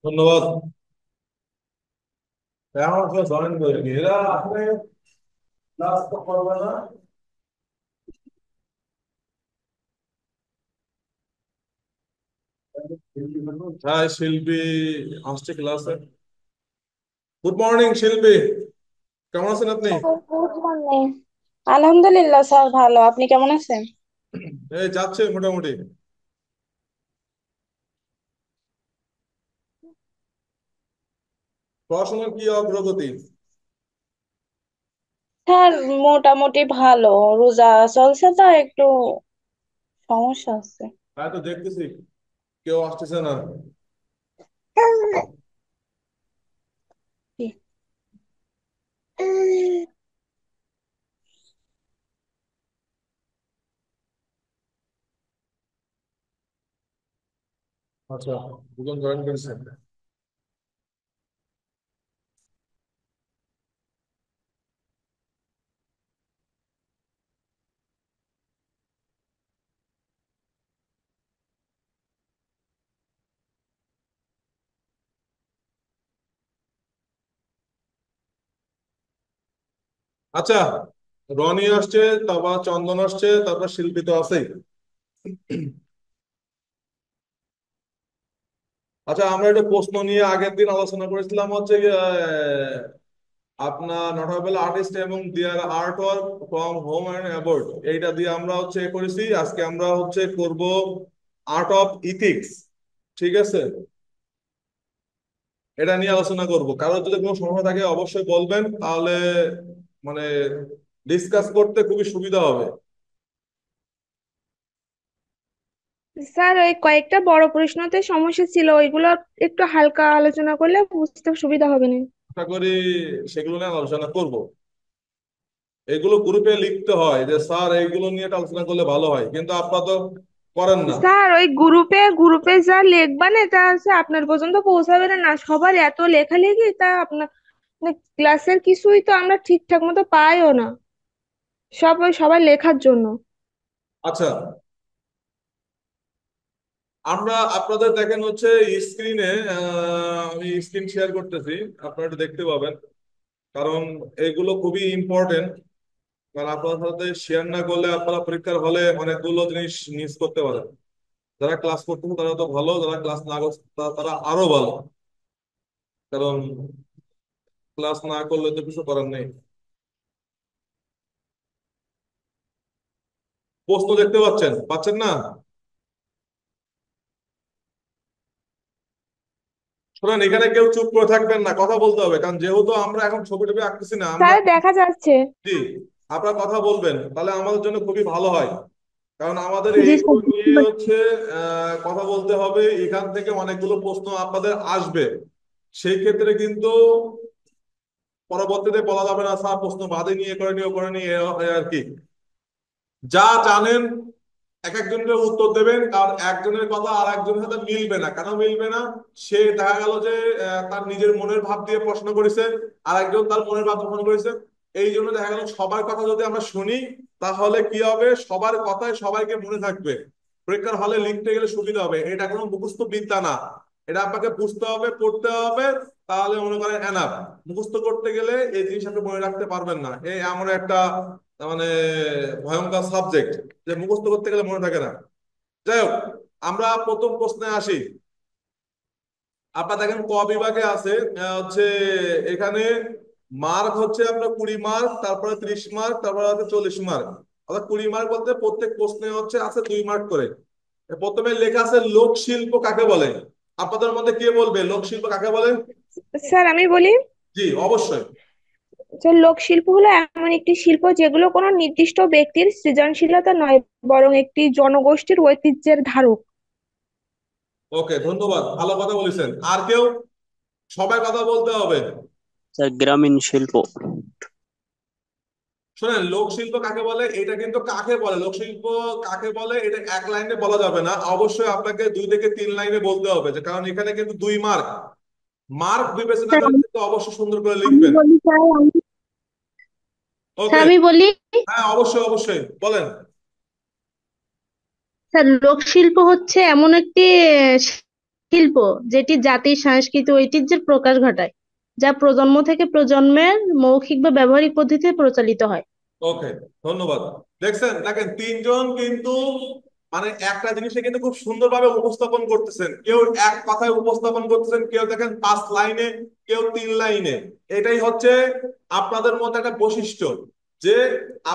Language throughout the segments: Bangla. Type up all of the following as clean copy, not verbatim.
ধন্যবাদ। আমার আসলে জয়েন করিনি, এরা আসলে ক্লাস তো করবে না। হ্যাঁ, শিল্পী আসছে ক্লাসে। গুড মর্নিং শিল্পী, কেমন আছেন আপনি? Sir good morning. আলহামদুলিল্লাহ স্যার, ভালো। আপনি কেমন আছেন? এই যাচ্ছে মোটামুটি। পড়াশোনার কি অগ্রগতি? স্যার মোটামুটি ভালো। রোজা চলছে তো একটু সমস্যা হচ্ছে। তাই তো দেখতেছি, কেউ আসতেছে না। আচ্ছা, দুজন জয়েন করেছেন। আচ্ছা, রনি আসছে, তারপর চন্দন আসছে, তারপর শিল্পী তো আছেই। আচ্ছা, আমরা একটা প্রশ্ন নিয়ে আগের দিন আলোচনা করেছিলাম, হচ্ছে গিয়ে, আপনার নটাবেল আর্টিস্ট এবং দিয়ার art work from home and aboard, এইটা দিয়ে আমরা হচ্ছে করেছি। আজকে আমরা হচ্ছে করব আর্ট অফ ইথিক্স। ঠিক আছে, এটা নিয়ে আলোচনা করব। কারোর যদি কোনো সমস্যা থাকে অবশ্যই বলবেন, তাহলে মানে ডিসকাস করতে খুবই সুবিধা হবে। স্যার ওই কয়েকটা বড় প্রশ্নতে সমস্যা ছিল, ওইগুলো একটু হালকা আলোচনা করলে বুঝতে সুবিধা হবে না? আশা করি সেগুলো নিয়ে আলোচনা করব। এগুলো গ্রুপে লিখতে হয় যে স্যার এইগুলো নিয়ে একটা আলোচনা করলে ভালো হয়, কিন্তু আপনারা তো করেন না। স্যার ওই গ্রুপে গ্রুপে যা লিখবা না, তা হচ্ছে আপনার পর্যন্ত পৌঁছাবে না। না, সবার এত লেখালেখি, তা আপনার ক্লাসের কিছুই তো আমরা ঠিকঠাক মতো পাইও না। সব ওই সবাই লেখার জন্য। আচ্ছা, আমরা আপনাদের দেখেন হচ্ছে স্ক্রিনে, আমি স্ক্রিন শেয়ার করতেছি, আপনারা একটু দেখতে পাবেন। কারণ এগুলো খুবই ইম্পর্টেন্ট। কারণ আপনাদের সাথে শেয়ার না করলে আপনারা পরীক্ষার হলে অনেকগুলো জিনিস মিস করতে পারেন। যারা ক্লাস করতেছে তারা তো ভালো, যারা ক্লাস না করছে তারা আরো ভালো। কারণ ক্লাস না করলে তো কিছু করার নেই। প্রশ্ন দেখতে পাচ্ছেন পাচ্ছেন না? শোনেন, এখানে কেউ চুপ করে থাকবেন না, কথা বলতে হবে। কারণ যেহেতু আমরা এখন ছবি টবি আঁকতেছি না আমরা। স্যার দেখা যাচ্ছে। জি, আপনারা কথা বলবেন, তাহলে আমাদের জন্য খুবই ভালো হয়। কারণ আমাদের জি এইগুলো নিয়ে স্যার। হচ্ছে কথা বলতে হবে। এখান থেকে অনেকগুলো প্রশ্ন আপনাদের আসবে। সেই ক্ষেত্রে কিন্তু পরবর্তীতে বলা যাবে না স্যার প্রশ্ন বাদে নিয়ে করেনি ও করেনি, আর কি। যা জানেন এক একজনের উত্তর দেবেন। কারণ একজনের কথা আর একজনের সাথে মিলবে না। কেন মিলবে না? সে দেখা গেল যে তার নিজের মনের ভাব দিয়ে প্রশ্ন করেছে, আর একজন তার মনের ভাব প্রশ্ন করেছে। এই জন্য দেখা গেল সবার কথা যদি আমরা শুনি, তাহলে কি হবে, সবার কথাই সবাইকে মনে থাকবে। পরীক্ষার হলে লিখতে গেলে সুবিধা হবে। এটা কোনো মুখস্থ বিদ্যা না, এটা আপনাকে বুঝতে হবে, পড়তে হবে। তাহলে মনে করেন এনাফ। মুখস্থ করতে গেলে এই জিনিস আপনি মনে রাখতে পারবেন না। এই এমন একটা মানে ভয়ঙ্কর সাবজেক্ট যে মুখস্থ করতে গেলে মনে থাকে না। যাই হোক, আমরা প্রথম প্রশ্নে আসি। আপনার দেখেন ক বিভাগে আছে হচ্ছে এখানে মার্ক হচ্ছে আপনার 20 মার্ক, তারপরে 30 মার্ক, তারপরে হচ্ছে 40 মার্ক। অর্থাৎ 20 মার্ক বলতে প্রত্যেক প্রশ্নে হচ্ছে আছে 2 মার্ক করে। প্রথমে লেখা আছে লোকশিল্প কাকে বলে। আপনাদের মধ্যে কে বলবে লোকশিল্প কাকে বলে? স্যার আমি বলি জি, অবশ্যই। যে লোকশিল্প হলো এমন একটি শিল্প যেগুলো কোনো নির্দিষ্ট ব্যক্তির সৃজনশীলতা নয়, বরং একটি জনগোষ্ঠীর ঐতিহ্যের ধারক। ওকে, ধন্যবাদ, ভালো কথা বলেছেন। আর কেউ? সবাই কথা বলতে হবে। স্যার গ্রামীণ শিল্প। শোনেন, লোকশিল্প কাকে বলে, এটা কিন্তু কাকে বলে, লোকশিল্প কাকে বলে এটা এক লাইনে বলা যাবে না। অবশ্যই আপনাকে 2 থেকে 3 লাইনে বলতে হবে, যে কারণ এখানে কিন্তু 2 মার্ক। মার্ক বিবেচনা স্যার করে আমি কিন্তু অবশ্যই সুন্দর করে আমি লিখবেন। বলি স্যার স্যার ওকে। আমি বলি হ্যাঁ, অবশ্যই অবশ্যই বলেন। স্যার লোকশিল্প হচ্ছে এমন একটি শিল্প, যেটি জাতির সাংস্কৃতিক ঐতিহ্যের প্রকাশ ঘটায়, যা প্রজন্ম থেকে প্রজন্মের মৌখিক বা ব্যবহারিক পদ্ধতিতে প্রচালিত হয়। ওকে, ধন্যবাদ। দেখছেন, দেখেন তিনজন কিন্তু মানে একটা জিনিসে কিন্তু খুব সুন্দরভাবে উপস্থাপন করতেছেন। কেউ এক কথায় উপস্থাপন করতেছেন, কেউ দেখেন 5 লাইনে, কেউ 3 লাইনে। এটাই হচ্ছে আপনাদের মধ্যে একটা বৈশিষ্ট্য, যে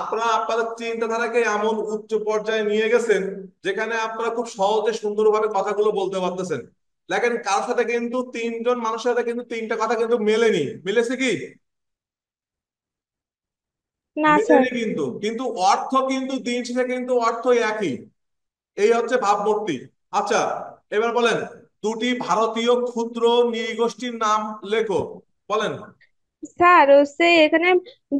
আপনারা আপনাদের চিন্তাধারাকে এমন উচ্চ পর্যায়ে নিয়ে গেছেন যেখানে আপনারা খুব সহজে সুন্দরভাবে কথাগুলো বলতে পারতেছেন। দেখেন কারোর সাথে কিন্তু তিনজন মানুষের সাথে কিন্তু তিনটা কথা কিন্তু মেলেনি, মিলেছে কি? না স্যার। মেলেনি কিন্তু, কিন্তু অর্থ কিন্তু দিন শেষে কিন্তু অর্থ একই। এই হচ্ছে ভাবমূর্তি। আচ্ছা, এবার বলেন, দুটি ভারতীয় ক্ষুদ্র নৃগোষ্ঠীর নাম লেখো। বলেন। স্যার হচ্ছে এখানে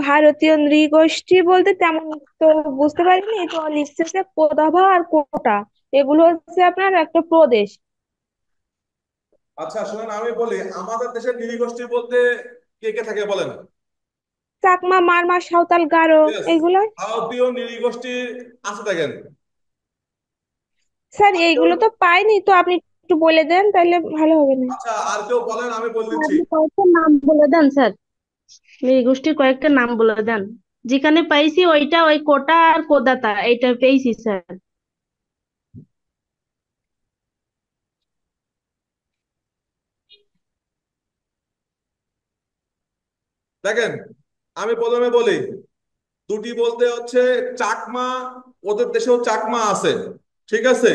ভারতীয় নৃগোষ্ঠী বলতে তেমন তো বুঝতে পারিনি, তো লিখছে যে কোদাভা আর কোটা, এগুলো হচ্ছে আপনার একটা প্রদেশ। আচ্ছা শুনুন, আমি বলি, আমাদের দেশের নৃগোষ্ঠী বলতে কে কে থাকে বলেন। চাকমা, মারমা, সাঁওতাল, গারো, ইয়েস, এইগুলো। ভারতীয় নৃগোষ্ঠী আছে দেখেন। স্যার এইগুলো তো পাইনি, তো আপনি একটু বলে দেন তাহলে ভালো হবে না? আচ্ছা, আর কেউ বলেন, আমি বলে দিচ্ছি। আপনি কয়েকটা নাম বলে দেন স্যার, এই গোষ্ঠীর কয়েকটা নাম বলে দেন। যেখানে পাইছি ওইটা ওই কোটা আর কোদাতা এইটা পেয়েছি স্যার। দেখেন, আমি প্রথমে বলি, দুটি বলতে হচ্ছে চাকমা, ওদের দেশেও চাকমা আছে, ঠিক আছে,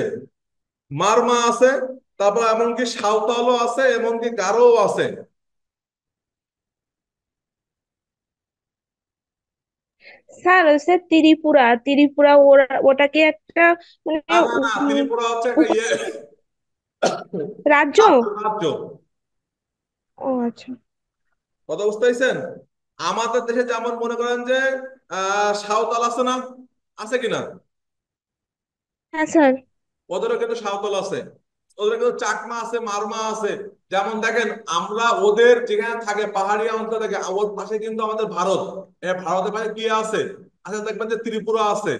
মারমা আছে, তারপর এমনকি সাঁওতালও আছে, এমনকি গারোও আছে। স্যার হচ্ছে ত্রিপুরা, ত্রিপুরা ওরা ওটা কি একটা মানে না না না, ত্রিপুরা হচ্ছে একটা ইয়ে, রাজ্য? রাজ্য রাজ্য। ও আচ্ছা। কথা বুঝতে পারছেন? আমাদের দেশে যেমন মনে করেন যে সাঁওতাল আছে না, আছে কিনা? হ্যাঁ স্যার। ওদেরও কিন্তু সাঁওতাল আছে, ওদের কিন্তু চাকমা আছে, মারমা আছে। যেমন দেখেন, আমরা ওদের যেখানে থাকে পাহাড়ি অঞ্চল থাকে, ওর পাশে কিন্তু আমাদের ভারত। ভারতের পাশে কি আছে? আচ্ছা, দেখবেন যে ত্রিপুরা আছে।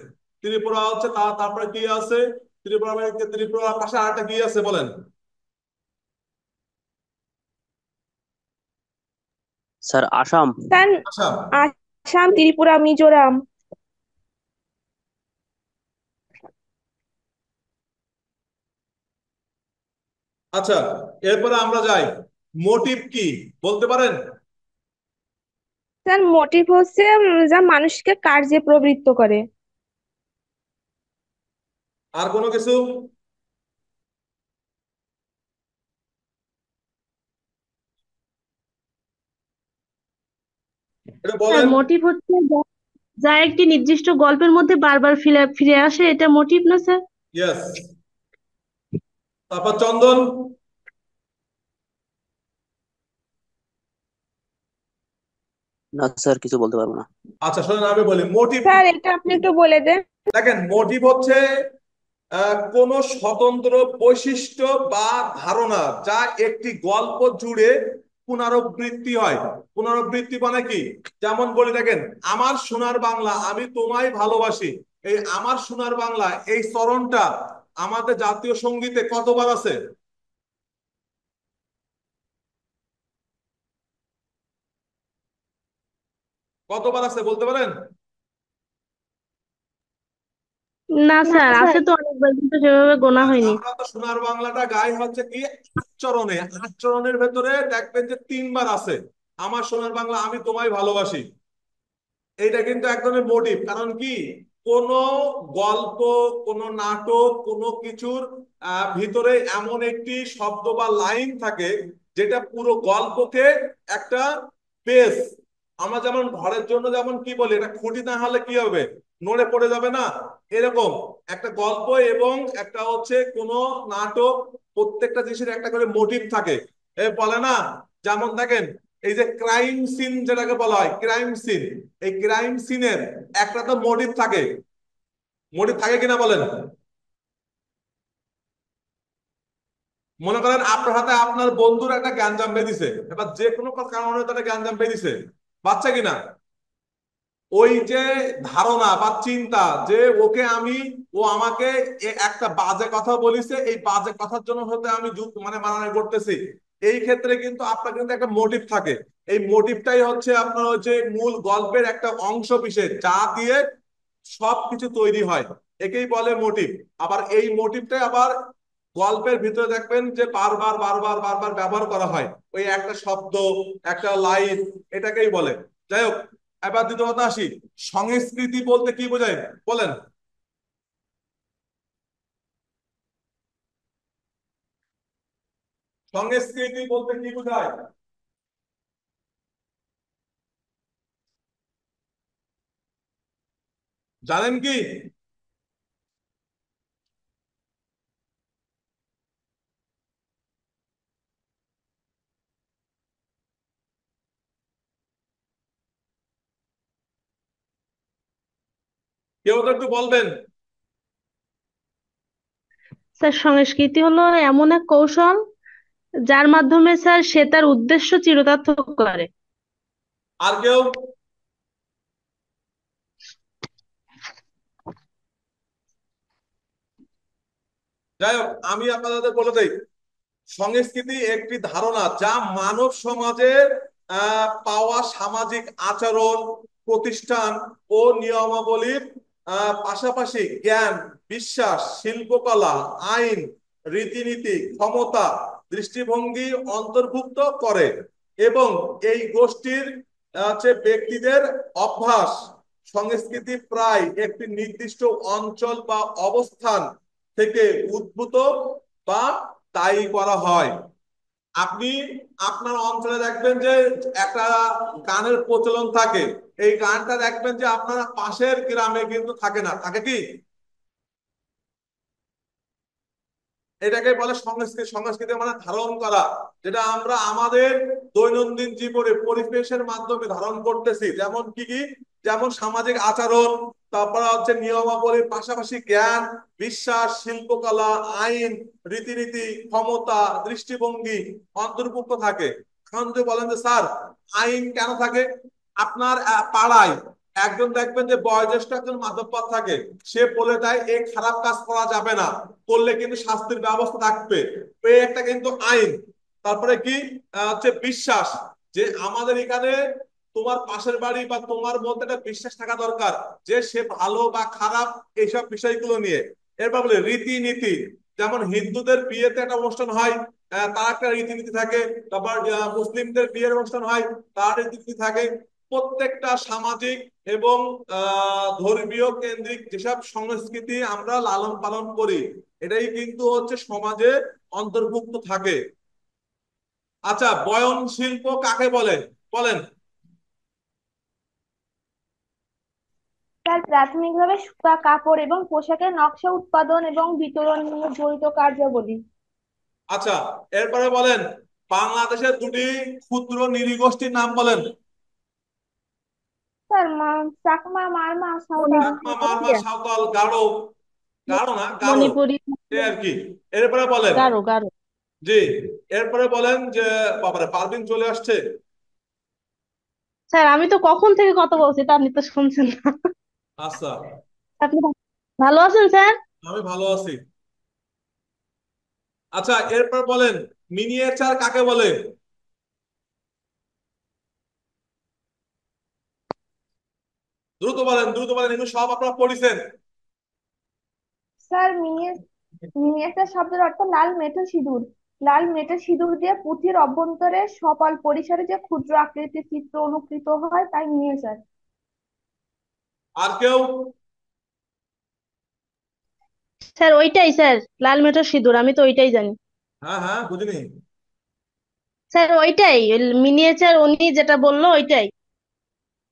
ত্রিপুরা হচ্ছে তারপরে কি আছে? ত্রিপুরার পাশে আরেকটা কি আছে বলেন। স্যার আসাম। স্যার আচ্ছা। আসাম, ত্রিপুরা, মিজোরাম। আচ্ছা, এরপরে আমরা যাই, মোটিভ কি বলতে পারেন? স্যার মোটিভ হচ্ছে যা মানুষকে কার্যে প্রবৃত্ত করে। আর কোনো কিছু? এটা স্যার বলেন। মোটিভ হচ্ছে যা যা একটি নির্দিষ্ট গল্পের মধ্যে বারবার ফিরে ফিরে আসে, এটা মোটিভ না স্যার? ইয়েস। তারপর চন্দন। না স্যার, কিছু বলতে পারবো না। আচ্ছা শোনেন, আমি বলি মোটিভ কি। স্যার এটা আপনি একটু বলে দেন। দেখেন, মোটিভ হচ্ছে কোন স্বতন্ত্র বৈশিষ্ট্য বা ধারণা যা একটি গল্প জুড়ে পুনরাবৃত্তি হয়। পুনরাবৃত্তি মানে কি? যেমন বলি, দেখেন, আমার সোনার বাংলা আমি তোমায় ভালোবাসি, এই আমার সোনার বাংলা এই চরণটা আমাদের জাতীয় সঙ্গীতে কতবার আছে? কতবার আছে বলতে পারেন? না না স্যার, স্যার। আছে তো অনেকবার, কিন্তু সেভাবে গোনা আর হয়নি। আমরা তো সোনার বাংলাটা গাই হচ্ছে কি আচরণে, আচরণের ভেতরে দেখবেন যে 3 বার আছে, আমার সোনার বাংলা আমি তোমায় ভালোবাসি। এইটা কিন্তু এক ধরনের মোটিভ। কারণ কি, কোন গল্প, কোন নাটক, কোন কিছুর ভিতরে এমন একটি শব্দ বা লাইন থাকে যেটা পুরো গল্পকে একটা বেস। আমরা যেমন ঘরের জন্য যেমন কি বলি, এটা খুঁটি না হলে কি হবে, নড়ে পড়ে যাবে না। এরকম একটা গল্প এবং একটা হচ্ছে কোন নাটক, প্রত্যেকটা জিনিসের একটা করে মোটিভ থাকে। বলে না, যেমন দেখেন, এই যে ক্রাইম সিন যেটাকে বলা হয় ক্রাইম সিন, এই ক্রাইম সিনের একটা তো মোটিভ থাকে। মোটিভ থাকে কিনা বলেন? মনে করেন আপনার হাতে আপনার বন্ধুর একটা গ্যাঞ্জাম বেঁধেছে, এবার যে কোনো কারণে তারা গ্যাঞ্জাম বেঁধেছে, বাচ্চা কিনা? ওই যে ধারণা বা চিন্তা যে ওকে আমি, ও আমাকে একটা বাজে কথা বলিছে, এই বাজে কথার জন্য হতে আমি মানে মারামারি করতেছি, এই ক্ষেত্রে কিন্তু আপনার কিন্তু একটা মোটিভ থাকে। এই মোটিভটাই হচ্ছে আপনার হচ্ছে মূল গল্পের একটা অংশ বিশেষ, যা দিয়ে সবকিছু তৈরি হয়, একেই বলে মোটিভ। আবার এই মোটিভটাই আবার গল্পের ভিতরে দেখবেন যে বারবার বারবার বারবার ব্যবহার করা হয়, ওই একটা শব্দ, একটা লাইন, এটাকেই বলে। যাই হোক, এবার দ্বিতীয় কথা আসি, সংস্কৃতি বলতে কি বোঝায় বলেন? সংস্কৃতি বলতে কি বোঝায়? জানেন কি? কেউ তো একটু বলবেন। স্যার সংস্কৃতি হলো এমন এক কৌশল যার মাধ্যমে স্যার সে তার উদ্দেশ্য চিরতার্থ করে। আর কেউ? যাই হোক, আমি আপনাদের বলে দেই, সংস্কৃতি একটি ধারণা যা মানব সমাজের পাওয়া সামাজিক আচরণ, প্রতিষ্ঠান ও নিয়মাবলীর পাশাপাশি জ্ঞান, বিশ্বাস, শিল্পকলা, আইন, রীতিনীতি, ক্ষমতা, দৃষ্টিভঙ্গি অন্তর্ভুক্ত করে, এবং এই গোষ্ঠীর হচ্ছে ব্যক্তিদের অভ্যাস। সংস্কৃতি প্রায় একটি নির্দিষ্ট অঞ্চল বা অবস্থান থেকে উদ্ভূত বা তাই করা হয়। আপনি আপনার অঞ্চলে দেখবেন যে একটা গানের প্রচলন থাকে, এই গানটা দেখবেন যে আপনার পাশের গ্রামে কিন্তু থাকে না, থাকে কি? এটাকে বলে সংস্কৃতি। সংস্কৃতি মানে ধারণ করা, যেটা আমরা আমাদের দৈনন্দিন জীবনে পরিবেশের মাধ্যমে ধারণ করতেছি। যেমন কি কি? যেমন সামাজিক আচরণ, তারপর হচ্ছে নিয়মাবলীর পাশাপাশি জ্ঞান, বিশ্বাস, শিল্পকলা, আইন, রীতিনীতি, ক্ষমতা, দৃষ্টিভঙ্গি অন্তর্ভুক্ত থাকে। এখন যদি বলেন যে স্যার, আইন কেন থাকে? আপনার পাড়ায় একজন দেখবেন যে বয়োজ্যেষ্ঠ একজন মাতব্বর থাকে, সে বলে দেয় এই খারাপ কাজ করা যাবে না, করলে কিন্তু শাস্তির ব্যবস্থা থাকবে, এই একটা কিন্তু আইন। তারপরে কি হচ্ছে বিশ্বাস, যে আমাদের এখানে তোমার পাশের বাড়ি বা তোমার মধ্যে একটা বিশ্বাস থাকা দরকার যে সে ভালো বা খারাপ, এইসব বিষয়গুলো নিয়ে। এরপর বলে রীতিনীতি, যেমন হিন্দুদের বিয়েতে একটা অনুষ্ঠান হয়, তার একটা রীতিনীতি থাকে। তারপর মুসলিমদের বিয়ের অনুষ্ঠান হয়, তার রীতিনীতি থাকে। প্রত্যেকটা সামাজিক এবং ধর্মীয় কেন্দ্রিক যেসব সংস্কৃতি আমরা লালন পালন করি, এটাই কিন্তু হচ্ছে সমাজে অন্তর্ভুক্ত থাকে। আচ্ছা, বয়ন শিল্প কাকে বলে বলেন? স্যার প্রাথমিকভাবে সুতা, কাপড় এবং পোশাকের নকশা উৎপাদন এবং বিতরণ নিয়ে জড়িত কার্যাবলী। আচ্ছা, এরপরে বলেন, বাংলাদেশের দুটি ক্ষুদ্র নৃগোষ্ঠীর নাম বলেন। স্যার চাকমা, মারমা, সাঁওতাল। চাকমা, মারমা, সাঁওতাল, গারো। গারো না, গারো, মণিপুরি। এই আর কি। এরপরে বলেন। গারো গারো। জি। এরপরে বলেন যে, বাবারে পারদিন চলে আসছে। স্যার আমি তো কখন থেকে কথা বলছি তা আপনি তো শুনছেন না। আচ্ছা, আপনি ভালো আছেন স্যার? আমি ভালো আছি। আচ্ছা, এরপর বলেন, মিনিয়েচার কাকে বলে? দ্রুত বলেন, দ্রুত বলেন, এগুলো সব আপনারা পড়িছেন। স্যার মিনিয়েচার শব্দের অর্থ লাল মেঠো সিঁদুর। লাল মেঠো সিঁদুর দিয়ে পুঁথির অভ্যন্তরে সপল পরিসরে যে ক্ষুদ্র আকৃতির চিত্র অনুকৃত হয় তাই মিনিয়েচার। আর কেউ? স্যার ওইটাই স্যার, লাল মেঠো সিঁদুর, আমি তো ওইটাই জানি। হ্যাঁ হ্যাঁ, বুঝিনি। স্যার ওইটাই, মিনিয়েচার উনি যেটা বললো ওইটাই।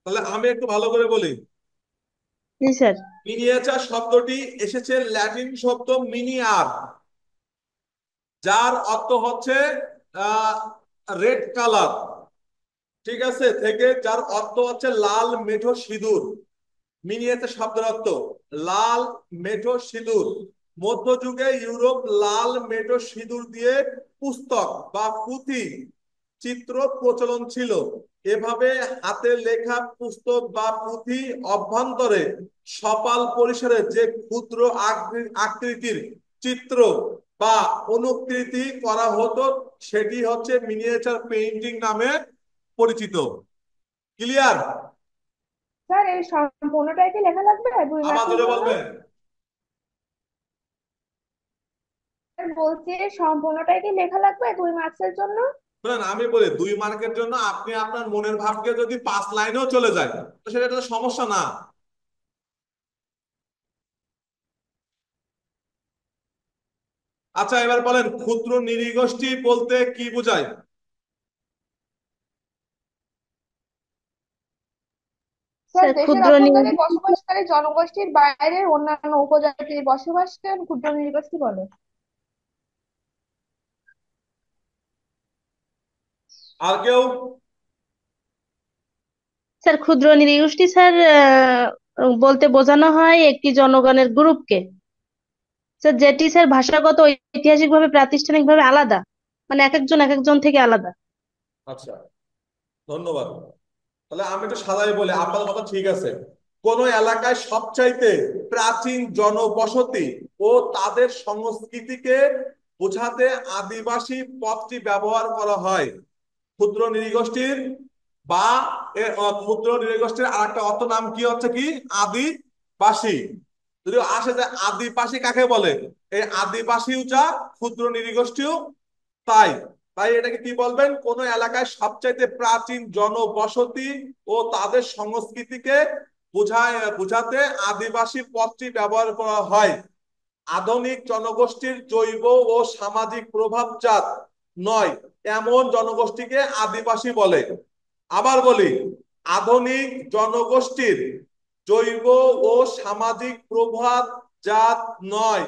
তাহলে আমি একটু ভালো করে বলি। জি স্যার। মিনিয়েচার শব্দটি এসেছে ল্যাটিন শব্দ মিনিয়ার, যার অর্থ হচ্ছে রেড কালার, ঠিক আছে, থেকে, যার অর্থ হচ্ছে লাল মেঠো সিঁদুর। মিনিয়েচার শব্দের অর্থ লাল মেঠো সিঁদুর। মধ্যযুগে ইউরোপ লাল মেঠো সিঁদুর দিয়ে পুস্তক বা পুঁথি চিত্র প্রচলন ছিল। এভাবে হাতে লেখা পুস্তক বা পুঁথি অভ্যন্তরে সপাল পরিসরে যে ক্ষুদ্র আকৃতির চিত্র বা অনুকৃতি করা হতো সেটি হচ্ছে মিনিয়েচার পেইন্টিং নামে পরিচিত। ক্লিয়ার? স্যার এই সম্পূর্ণটাই কি লেখা লাগবে 2 আবার মার্কের জোরে জন্য? বলবেন। স্যার বলছি এই সম্পূর্ণটাই কি লেখা লাগবে 2 মার্কসের জন্য? শুনেন, আমি বলি 2 মার্কের জন্য আপনি আপনার মনের ভাবকে যদি 5 লাইনেও চলে যায় তো সেটা একটা সমস্যা না। আচ্ছা, এবার বলেন ক্ষুদ্র নৃগোষ্ঠী বলতে কি বোঝায়? স্যার স্যার দেশের ক্ষুদ্র অভ্যন্তরে নিয়োজিত বসবাসকারী জনগোষ্ঠীর বাইরে অন্যান্য উপজাতির বসবাসকে ক্ষুদ্র নৃগোষ্ঠী বলে। আর কেউ? স্যার ক্ষুদ্র নৃগোষ্ঠী স্যার বলতে বোঝানো হয় একটি জনগণের গ্রুপকে স্যার, যেটি স্যার ভাষাগত ও ঐতিহাসিকভাবে প্রাতিষ্ঠানিকভাবে আলাদা, মানে এক একজন থেকে আলাদা। আচ্ছা, ধন্যবাদ। তাহলে আমি তো সাদাই বলি, আপনার কথা ঠিক আছে। কোন এলাকায় সবচাইতে প্রাচীন জনবসতি ও তাদের সংস্কৃতিকে বোঝাতে আদিবাসী পদটি ব্যবহার করা হয়। ক্ষুদ্র নৃগোষ্ঠীর বা ক্ষুদ্র নৃগোষ্ঠীর আর একটা অর্থ নাম কি হচ্ছে কি আদিবাসী। যদি আসে যে আদিবাসী কাকে বলে, এই আদিবাসীও যা ক্ষুদ্র নৃগোষ্ঠীও তাই। তাই এটাকে কি বলবেন? কোন এলাকায় সবচাইতে প্রাচীন জনবসতি ও তাদের সংস্কৃতিকে বোঝাতে আদিবাসী পদটি ব্যবহার করা হয়। আধুনিক জনগোষ্ঠীর জৈব ও সামাজিক প্রভাবজাত নয় এমন জনগোষ্ঠীকে আদিবাসী বলে। আবার বলি, আধুনিক জনগোষ্ঠীর জৈব ও সামাজিক প্রভাবজাত নয়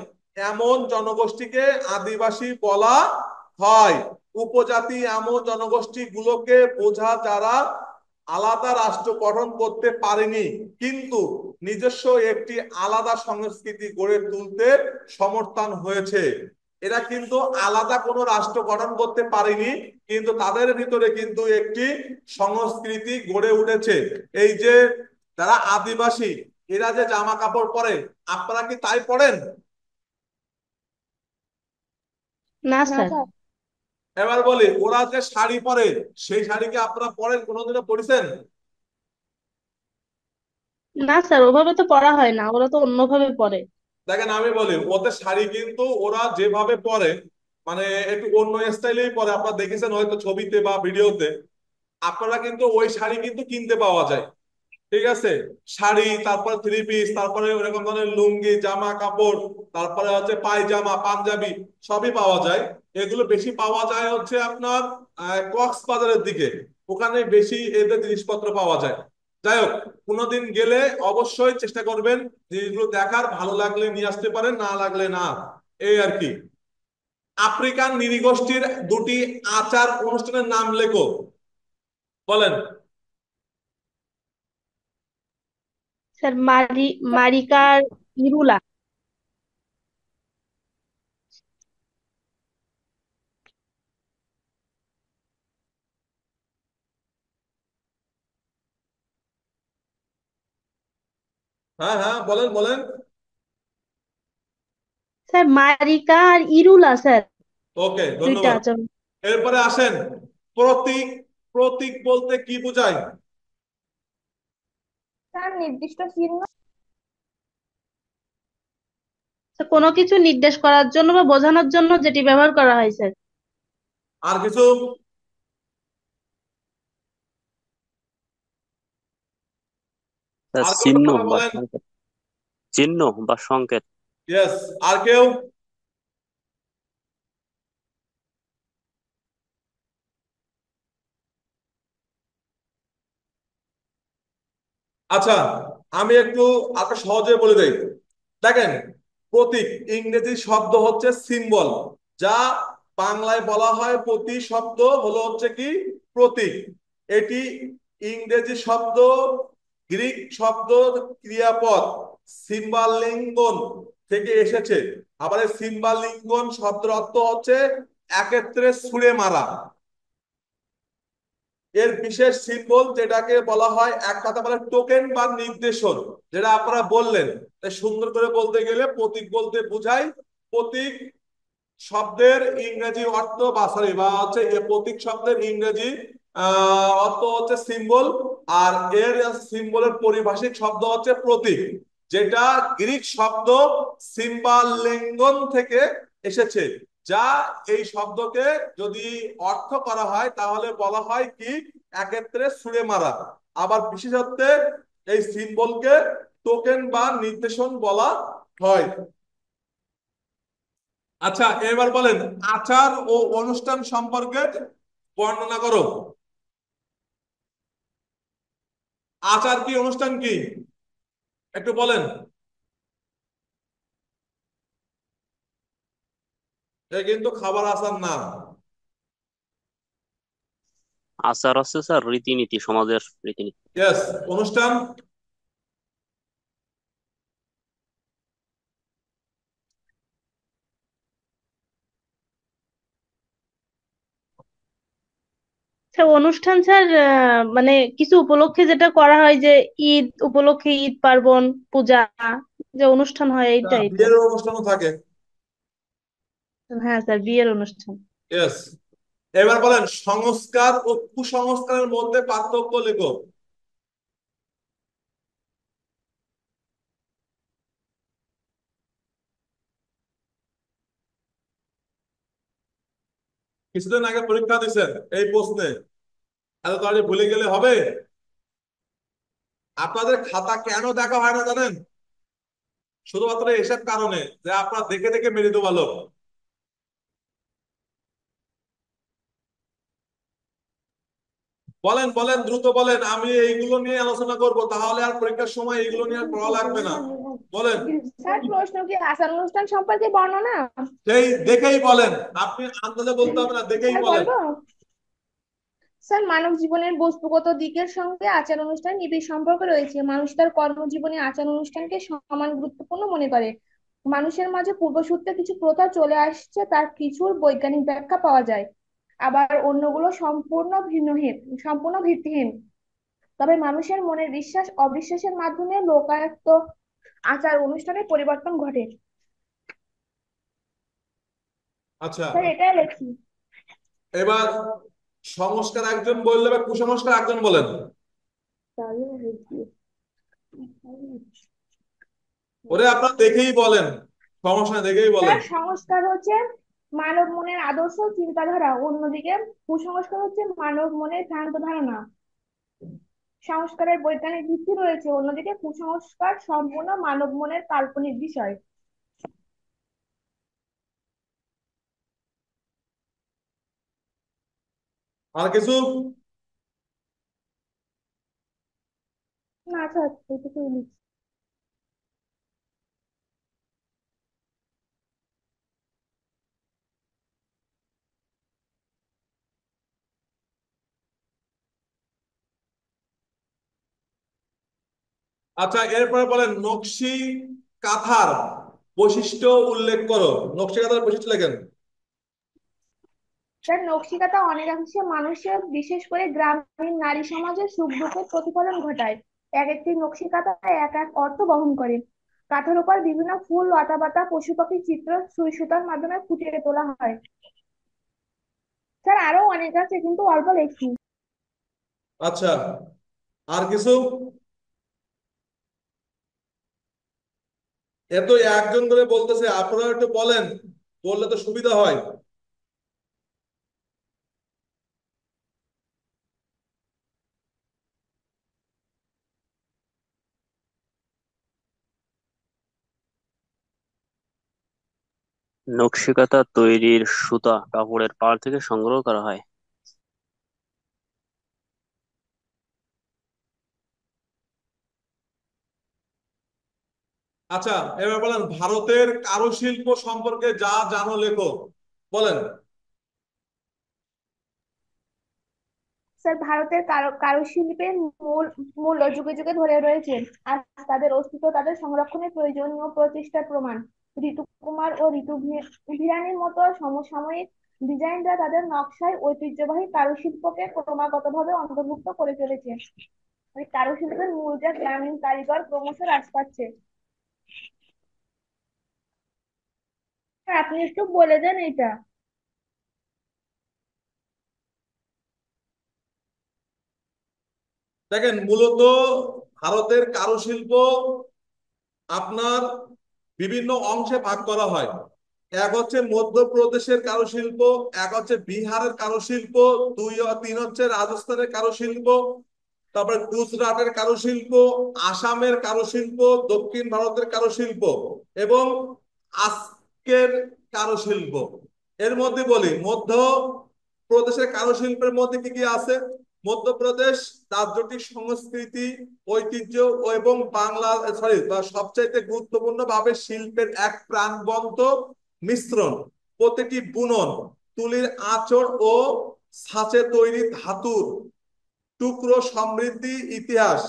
এমন জনগোষ্ঠীকে আদিবাসী বলা হয়। উপজাতি এমন জনগোষ্ঠী গুলোকে বোঝা যারা আলাদা রাষ্ট্র গঠন করতে পারেনি কিন্তু নিজস্ব একটি আলাদা সংস্কৃতি গড়ে তুলতে সমর্থন হয়েছে। এরা কিন্তু আলাদা কোনো রাষ্ট্র গঠন করতে পারেনি কিন্তু তাদের ভিতরে কিন্তু একটি সংস্কৃতি গড়ে উঠেছে। এই যে যারা আদিবাসী, এরা যে জামা কাপড় পরে, আপনারা কি তাই পরেন? না না স্যার। স্যার। এবার বলি, ওরা যে শাড়ি পরে সেই শাড়ি কি আপনারা পরেন, কোনোদিনও পরেছেন? না স্যার, ওভাবে তো পড়া হয় না, ওরা তো অন্যভাবে পড়ে। দেখেন, আমি বলি ওদের শাড়ি কিন্তু ওরা যেভাবে পরে মানে একটু অন্য স্টাইলেই পরে, আপনারা দেখেছেন হয়তো ছবিতে বা ভিডিওতে। আপনারা কিন্তু ওই শাড়ি কিন্তু কিনতে পাওয়া যায়, ঠিক আছে? শাড়ি, তারপরে থ্রি পিস, তারপরে এরকম ধরনের লুঙ্গি জামা কাপড়, তারপরে হচ্ছে পায়জামা পাঞ্জাবি, সবই পাওয়া যায়। এগুলো বেশি পাওয়া যায় হচ্ছে আপনার কক্সবাজারের দিকে, ওখানে বেশি এদের জিনিসপত্র পাওয়া যায়। যাই হোক, কোনোদিন গেলে অবশ্যই চেষ্টা করবেন জিনিসগুলো দেখার, ভালো লাগলে নিয়ে আসতে পারেন, না লাগলে না, এই আর কি। আফ্রিকান নৃগোষ্ঠীর দুটি আচার অনুষ্ঠানের নাম লেখো, বলেন। স্যার মারিকার ইরুলা। হ্যাঁ হ্যাঁ, বলেন বলেন। স্যার মারিকা আর ইরুলা স্যার, ওকে, দুইটা ধন্যবাদ। আছে। এরপরে আসেন প্রতীক। প্রতীক বলতে কি বোঝায়? স্যার নির্দিষ্ট চিহ্ন। স্যার, কোনো কিছু নির্দেশ করার জন্য বা বোঝানোর জন্য যেটি ব্যবহার করা হয় স্যার। আর কিছু? স্যার আর কেউ চিহ্ন কথা বা বলেন। সংকেত। চিহ্ন বা সংকেত। ইয়েস। আর কেউ? আচ্ছা, আমি একটু আপনার সহজে বলে দেই। দেখেন, প্রতীক ইংরেজি শব্দ হচ্ছে সিম্বল, যা বাংলায় বলা হয় প্রতি শব্দ হলো হচ্ছে কি প্রতীক। এটি ইংরেজি শব্দ গ্রিক শব্দ ক্রিয়াপদ সিম্বালিঙ্গন থেকে এসেছে। আবার এই সিম্বালিঙ্গন শব্দের অর্থ হচ্ছে একত্রে ছুঁড়ে মারা। এর বিশেষ সিম্বল যেটাকে বলা হয়, এক কথা বলে টোকেন বা নির্দেশন, যেটা আপনারা বললেন। তাই সুন্দর করে বলতে গেলে প্রতীক বলতে বোঝায় প্রতীক শব্দের ইংরেজি অর্থ, বা সরি, বা হচ্ছে এ প্রতীক শব্দের ইংরেজি অর্থ হচ্ছে সিম্বল। আর এর সিম্বলের পারিভাষিক শব্দ হচ্ছে প্রতীক, যেটা গ্রিক শব্দ সিম্বালেঙ্গন থেকে এসেছে। যা এই শব্দকে যদি অর্থ করা হয় তাহলে বলা হয় কি, এক্ষেত্রে ছুঁড়ে মারা। আবার বিশেষত্বে এই সিম্বলকে টোকেন বা নির্দেশন বলা হয়। আচ্ছা, এবার বলেন আচার ও অনুষ্ঠান সম্পর্কে বর্ণনা করো। আচার কি, অনুষ্ঠান কি, একটু বলেন। এ কিন্তু খাবার আচার না। আচার হচ্ছে স্যার রীতিনীতি, সমাজের রীতিনীতি। ইয়েস। অনুষ্ঠান। স্যার অনুষ্ঠান স্যার মানে কিছু উপলক্ষে যেটা করা হয়, যে ঈদ উপলক্ষে, ঈদ পার্বণ পূজা, যে অনুষ্ঠান হয় এই টাইপের। বিয়ের অনুষ্ঠানও থাকে। হ্যাঁ স্যার, বিয়ের অনুষ্ঠান। ইয়েস। এবার বলেন সংস্কার ও কুসংস্কারের মধ্যে পার্থক্য লেখো। কিছুদিন আগে পরীক্ষা দিচ্ছেন এই প্রশ্নে, এত তাড়াতাড়ি ভুলে গেলে হবে? আপনাদের খাতা কেন দেখা হয় না জানেন? শুধুমাত্র এসব কারণে যে আপনারা দেখে দেখে মেরে দেওয়া লোক। বলেন বলেন, দ্রুত বলেন, আমি এইগুলো নিয়ে আলোচনা করব, তাহলে আর পরীক্ষার সময় এইগুলো নিয়ে আর পড়া লাগবে না। বলেন। স্যার প্রশ্ন কি আচার অনুষ্ঠান সম্পর্কে বর্ণনা? সেই দেখেই বলেন, আপনি আন্দাজে বলতে হবে না, দেখেই স্যার বলেন। বলবো? স্যার মানব জীবনের বস্তুগত দিকের সঙ্গে আচার অনুষ্ঠান নিবিড় সম্পর্ক রয়েছে। মানুষ তার কর্মজীবনে আচার অনুষ্ঠানকে সমান গুরুত্বপূর্ণ মনে করে। মানুষের মাঝে পূর্বসূত্রে কিছু প্রথা চলে আসছে, তার কিছুর বৈজ্ঞানিক ব্যাখ্যা পাওয়া যায়, আবার অন্যগুলো সম্পূর্ণ ভিত্তিহীন। তবে মানুষের মনের বিশ্বাস অবিশ্বাসের মাধ্যমে লোকায়ত আচার অনুষ্ঠানের পরিবর্তন ঘটে। আচ্ছা, স্যার এটাই লেখি। এবার সংস্কার একজন বললে বা কুসংস্কার একজন বলেন। ওরে আপনারা দেখেই বলেন, সমস্যা নেই, দেখেই বলেন। স্যার সংস্কার হচ্ছে মানব মনের আদর্শ ও চিন্তাধারা, অন্যদিকে কুসংস্কার হচ্ছে মানব মনের ভ্রান্ত ধারণা। সংস্কারের বৈজ্ঞানিক ভিত্তি রয়েছে, অন্যদিকে কুসংস্কার সম্পূর্ণ মানব মনের কাল্পনিক বিষয়। আর কিছু? না স্যার, এটুকুই লিখি। আচ্ছা, এরপরে বলেন নকশি কাঁথার বৈশিষ্ট্য উল্লেখ করো। নকশি কাঁথার বৈশিষ্ট্য লেখেন। স্যার নকশিকাঁথা অনেকাংশে মানুষের, বিশেষ করে গ্রামীণ নারী সমাজের সুখ দুঃখের প্রতিফলন ঘটায়। এক একটি নকশিকাঁথা এক এক অর্থ বহন করে। কাঁথার উপর বিভিন্ন ফুল, লতাপাতা, পশু পাখির চিত্র সুই সুতার মাধ্যমে ফুটিয়ে তোলা হয়। স্যার আরো অনেক আছে, কিন্তু অল্প লেখি। আচ্ছা, আর কিছু? এত একজন ধরে বলতেছে, আপনারা একটু বলেন, বললে তো সুবিধা হয়। নকশিকাঁথা তৈরির সুতা কাপড়ের পাড় থেকে সংগ্রহ করা হয়। আচ্ছা, এবার বলেন ভারতের কারুশিল্প সম্পর্কে যা জানো লেখো। বলেন। স্যার ভারতের কারুশিল্পের মূল মূল্য যুগে যুগে ধরে রয়েছে। আর তাদের অস্তিত্ব তাদের সংরক্ষণের প্রয়োজনীয় প্রচেষ্টার প্রমাণ। ঋতুকুমার ও ঋতুভিরানির মতো সমসাময়িক ডিজাইনরা তাদের নকশায় ঐতিহ্যবাহী কারুশিল্পকে ক্রমাগতভাবে অন্তর্ভুক্ত করে চলেছে। মানে কারুশিল্পের মূল যা গ্রামীণ কারিগর ক্রমশ হ্রাস পাচ্ছে। হ্যাঁ, আপনি একটু বলে দেন এটা। দেখেন, মূলত ভারতের কারুশিল্প আপনার বিভিন্ন অংশে ভাগ করা হয়। এক হচ্ছে মধ্যপ্রদেশের কারুশিল্প, এক হচ্ছে বিহারের কারুশিল্প, দুই ও তিন হচ্ছে রাজস্থানের কারুশিল্প, তারপরে গুজরাটের কারুশিল্প, আসামের কারুশিল্প, দক্ষিণ ভারতের কারুশিল্প এবং আজকের কারুশিল্প। এর মধ্যে বলি, মধ্য প্রদেশের কারুশিল্পের মধ্যে কি কি আছে? মধ্যপ্রদেশ রাজ্যটির সংস্কৃতি, ঐতিহ্য এবং বাংলা সরি সবচাইতে গুরুত্বপূর্ণ ভাবে শিল্পের এক প্রাণবন্ত মিশ্রণ। প্রতিটি বুনন, তুলির আঁচড় ও ছাঁচে তৈরি ধাতুর টুকরো সমৃদ্ধি ইতিহাস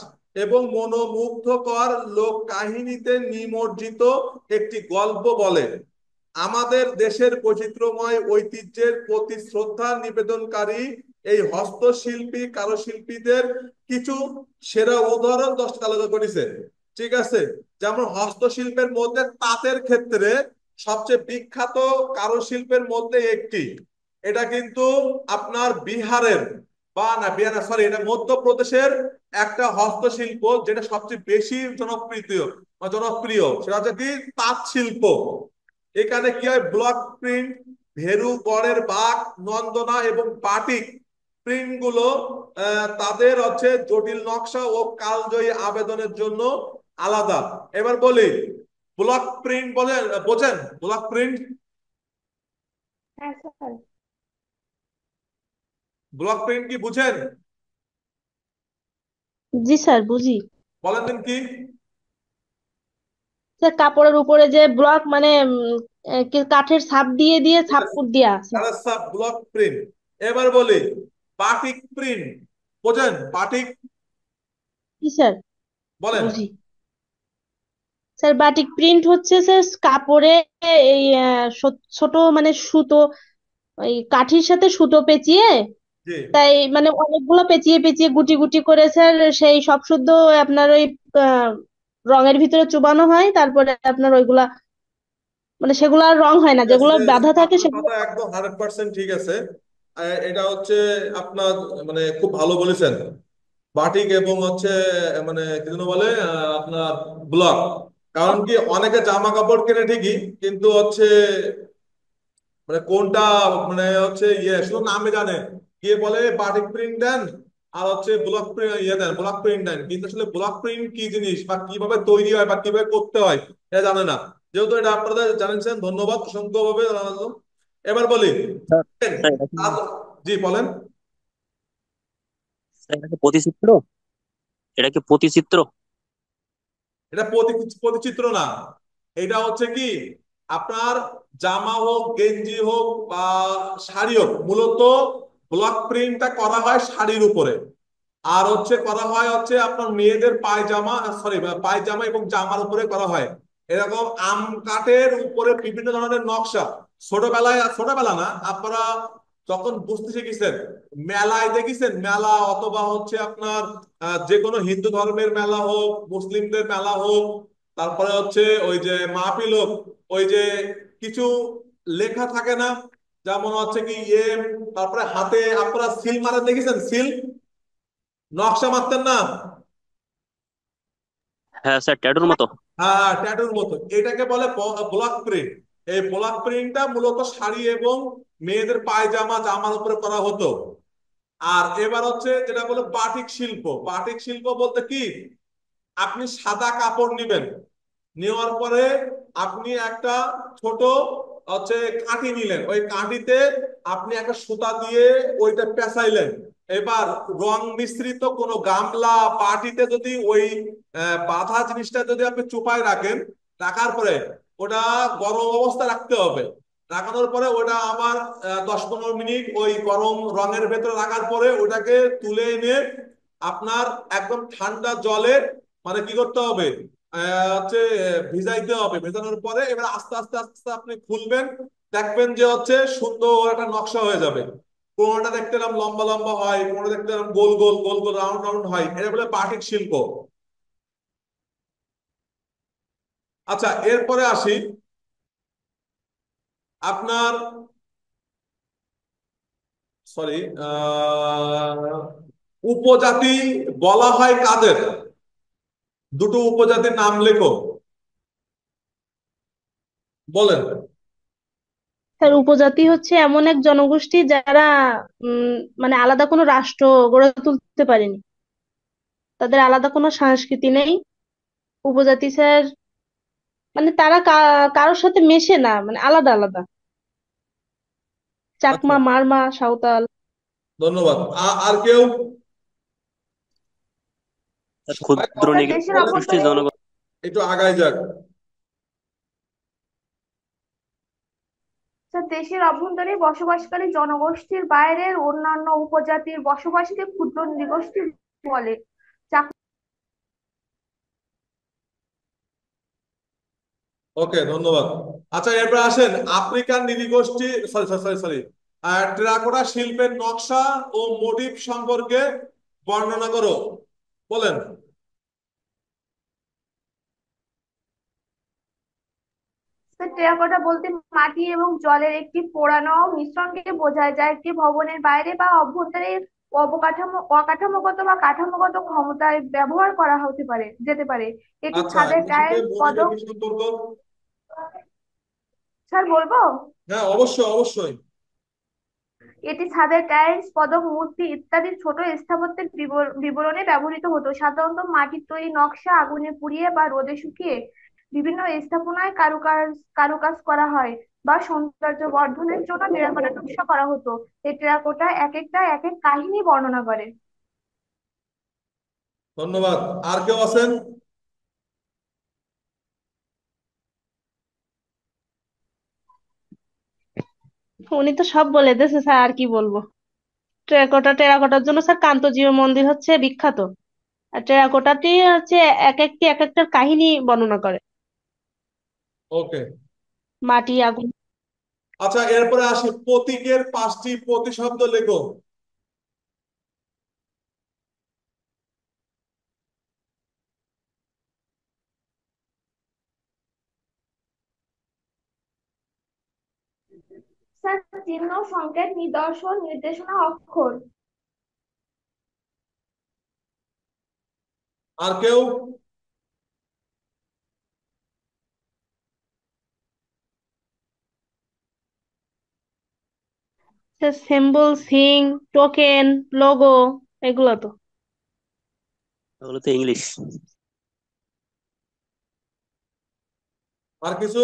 এবং মনোমুগ্ধকর লোক কাহিনীতে নিমজ্জিত একটি গল্প বলে। আমাদের দেশের বৈচিত্র্যময় ঐতিহ্যের প্রতি শ্রদ্ধা নিবেদনকারী এই হস্তশিল্পী কারুশিল্পীদের কিছু সেরা উদাহরণ 10টা তালিকা করেছে। ঠিক আছে? যেমন হস্তশিল্পের মধ্যে তাঁতের ক্ষেত্রে সবচেয়ে বিখ্যাত কারুশিল্পের মধ্যে একটি, এটা কিন্তু আপনার বিহারের বা না বিহার সরি এটা মধ্যপ্রদেশের একটা হস্তশিল্প, যেটা সবচেয়ে বেশি জনপ্রিয় সেটা হচ্ছে কি তাঁত শিল্প। এখানে কি হয়, ব্লক প্রিন্ট, ভেরু, গড়ের বাঘ, নন্দনা এবং বাটিক প্রিন্ট গুলো তাদের হচ্ছে জটিল নকশা ও কালজয়ী আবেদনের জন্য আলাদা। এবার বলি, ব্লক প্রিন্ট বলেন, বোঝেন ব্লক প্রিন্ট? হ্যাঁ স্যার। ব্লক প্রিন্ট কি বুঝেন? জি স্যার, বুঝি। বলেন দিন কি? স্যার, কাপড়ের উপরে যে ব্লক মানে কাঠের ছাপ দিয়ে দিয়ে ছাপ দিয়া স্যার। Block print. এবার বলি, বাটিক প্রিন্ট বোঝেন? বাটিক জি স্যার, বলেন। বুঝি। স্যার, বাটিক প্রিন্ট হচ্ছে স্যার কাপড়ে এই ছোট মানে সুতো, ওই কাঠির সাথে সুতো পেঁচিয়ে, জি। তাই মানে অনেকগুলো পেঁচিয়ে পেঁচিয়ে গুটি গুটি করে স্যার সেই সব শুদ্ধ আপনার ওই আহ, রঙের ভিতরে চুবানো হয়, তারপরে আপনার ওইগুলা মানে সেগুলো আর রং হয় না, ঠিক যেগুলো আছে, বাঁধা থাকে আপনার সেগুলো। কথা একদম 100% ঠিক আছে। এটা হচ্ছে আপনার মানে খুব ভালো বলেছেন। বাটিক এবং হচ্ছে মানে কি যেন বলে আপনার ব্লক। কারণ কি, অনেকে জামা কাপড় কেনে ঠিকই, কিন্তু হচ্ছে মানে কোনটা মানে হচ্ছে শুধু নামে জানে, কে বলে বাটিক প্রিন্ট দেন আর হচ্ছে ব্লক প্রিন্ট দেন, ব্লক প্রিন্ট দেন, কিন্তু আসলে ব্লক প্রিন্ট কি জিনিস বা কিভাবে তৈরি হয় বা কিভাবে করতে হয় এটা জানে না। যেহেতু এটা আপনারা জানেন, ধন্যবাদ অসংখ্য ভাবে জানার জন্য। এবার বলি, স্যার, স্যার, জি বলেন। এটা কি প্রতিচিত্র? এটা কি প্রতিচিত্র? এটা প্রতিচিত্র না, এটা হচ্ছে কি আপনার জামা হোক, গেঞ্জি হোক বা শাড়ি হোক, মূলত ব্লক প্রিন্টটা করা হয় শাড়ির উপরে। আর হচ্ছে করা হয় হচ্ছে আপনার মেয়েদের পায়জামা, সরি পায়জামা এবং জামার উপরে করা হয়। এরকম আম কাঠের উপরে বিভিন্ন ধরনের নকশা। ছোটবেলা না, আপনারা যখন বুঝতে শিখেছেন, মেলায় দেখেছেন, মেলা অথবা হচ্ছে আপনার যে কোনো হিন্দু ধর্মের মেলা হোক, মুসলিমদের মেলা হোক, তারপরে হচ্ছে ওই যে মাহফিল হোক, ওই যে কিছু লেখা থাকে না, যেমন হচ্ছে কি তারপরে হাতে আপনারা সিল মারা দেখেছেন, সিল নকশা মারতেন না? হ্যাঁ স্যার, ট্যাটুর মতো। হ্যাঁ, ট্যাটুর মতো, এটাকে বলে ব্লক প্রিন্ট। এই ব্লক প্রিন্টটা মূলত শাড়ি এবং মেয়েদের পায়জামা জামার উপরে করা হতো। আর এবার হচ্ছে যেটা বলে বাটিক শিল্প। বাটিক শিল্প বলতে কি, আপনি সাদা কাপড় নিবেন, নেওয়ার পরে আপনি একটা ছোট হচ্ছে কাঠি নিলেন, ওই কাঠিতে আপনি একটা সুতা দিয়ে ওইটা পেঁচাইলেন। এবার রং মিশ্রিত কোনো গামলা বাটিতে যদি ওই বাঁধা জিনিসটা যদি আপনি চুপায় রাখেন, রাখার পরে ওটা গরম অবস্থা রাখতে হবে। রাখানোর পরে ওটা আবার 10-15 মিনিট ওই গরম রঙের ভেতরে রাখার পরে ওটাকে তুলে এনে আপনার একদম ঠান্ডা জলে মানে কি করতে হবে, হচ্ছে ভিজাইতে হবে। ভেজানোর পরে এবার আস্তে আস্তে আস্তে আস্তে আপনি খুলবেন, দেখবেন যে হচ্ছে সুন্দর একটা নকশা হয়ে যাবে। কোনটা দেখতে এরকম লম্বা লম্বা হয়, কোনটা দেখতে এরকম গোল গোল গোল গোল রাউন্ড রাউন্ড হয়, এটা বলে বাটিক শিল্প। আচ্ছা, এরপরে আসি আপনার, সরি, উপজাতি বলা হয় কাদের? দুটো উপজাতির নাম লেখো, বলেন। স্যার উপজাতি হচ্ছে এমন এক জনগোষ্ঠী যারা উম মানে আলাদা কোনো রাষ্ট্র গড়ে তুলতে পারেনি, তাদের আলাদা কোনো সংস্কৃতি নেই। উপজাতি স্যার মানে তারা কারোর সাথে মেশে না, মানে আলাদা আলাদা। আচ্ছা, চাকমা, মারমা, সাঁওতাল। ধন্যবাদ। আর কেউ? স্যার সবাই ক্ষুদ্র কথা স্যার দেশের বলেন নিগোষ্ঠী তো, অভ্যন্তরে জনগণ। একটু আগাই যাক। স্যার দেশের অভ্যন্তরে বসবাসকারী জনগোষ্ঠীর বাইরের অন্যান্য উপজাতির বসবাসকে ক্ষুদ্র নৃগোষ্ঠী বলে। ওকে, ধন্যবাদ। আচ্ছা, এরপর আসেন আফ্রিকান নৃগোষ্ঠী, sorry sorry sorry sorry, terracotta শিল্পের নকশা ও মোটিভ সম্পর্কে বর্ণনা করো, বলেন। স্যার টেরাকোটা বলতে মাটি এবং জলের একটি পোড়ানো মিশ্রণকে বোঝায়, যা একটি ভবনের বাইরে বা অভ্যন্তরে অকাঠামোগত বা কাঠামোগত ক্ষমতায় ব্যবহার করা হতে পারে যেতে পারে। এটি আচ্ছা, ছাদের এটার সাথে টাইলস মোটিভের পদক। কি সম্পর্ক? স্যার বলবো, হ্যাঁ, অবশ্যই অবশ্যই। এটি ছাদের টাইলস পদক মূর্তি ইত্যাদি ছোট স্থাপত্যের বিবরণে ব্যবহৃত হতো। সাধারণত মাটির তৈরি নকশা আগুনে পুড়িয়ে বা রোদে শুকিয়ে বিভিন্ন স্থাপনায় কারুকাজ করা হয় বা সৌন্দর্য বর্ধনের জন্য টেরাকোটা নকশা করা হতো। এই টেরাকোটা এক একটা এক এক কাহিনী বর্ণনা করে। ধন্যবাদ। আর কেউ আছেন? উনি তো সব বলে দিয়েছে স্যার, আর কি বলবো। টেরাকোটার জন্য স্যার কান্তজিউ মন্দির হচ্ছে বিখ্যাত। আর টেরাকোটাটি হচ্ছে এক একটি এক একটার কাহিনী বর্ণনা করে। ওকে। মাটি, আগুন। আচ্ছা, এরপরে আসি প্রতীকের 5টি প্রতিশব্দ লেখো। স্যার চিহ্ন, সংকেত, নিদর্শন, নির্দেশনা, অক্ষর। আর কেউ? সিম্বল, সিং, টোকেন, লোগো, এগুলো তো। এগুলো তো ইংলিশ। আর কিছু?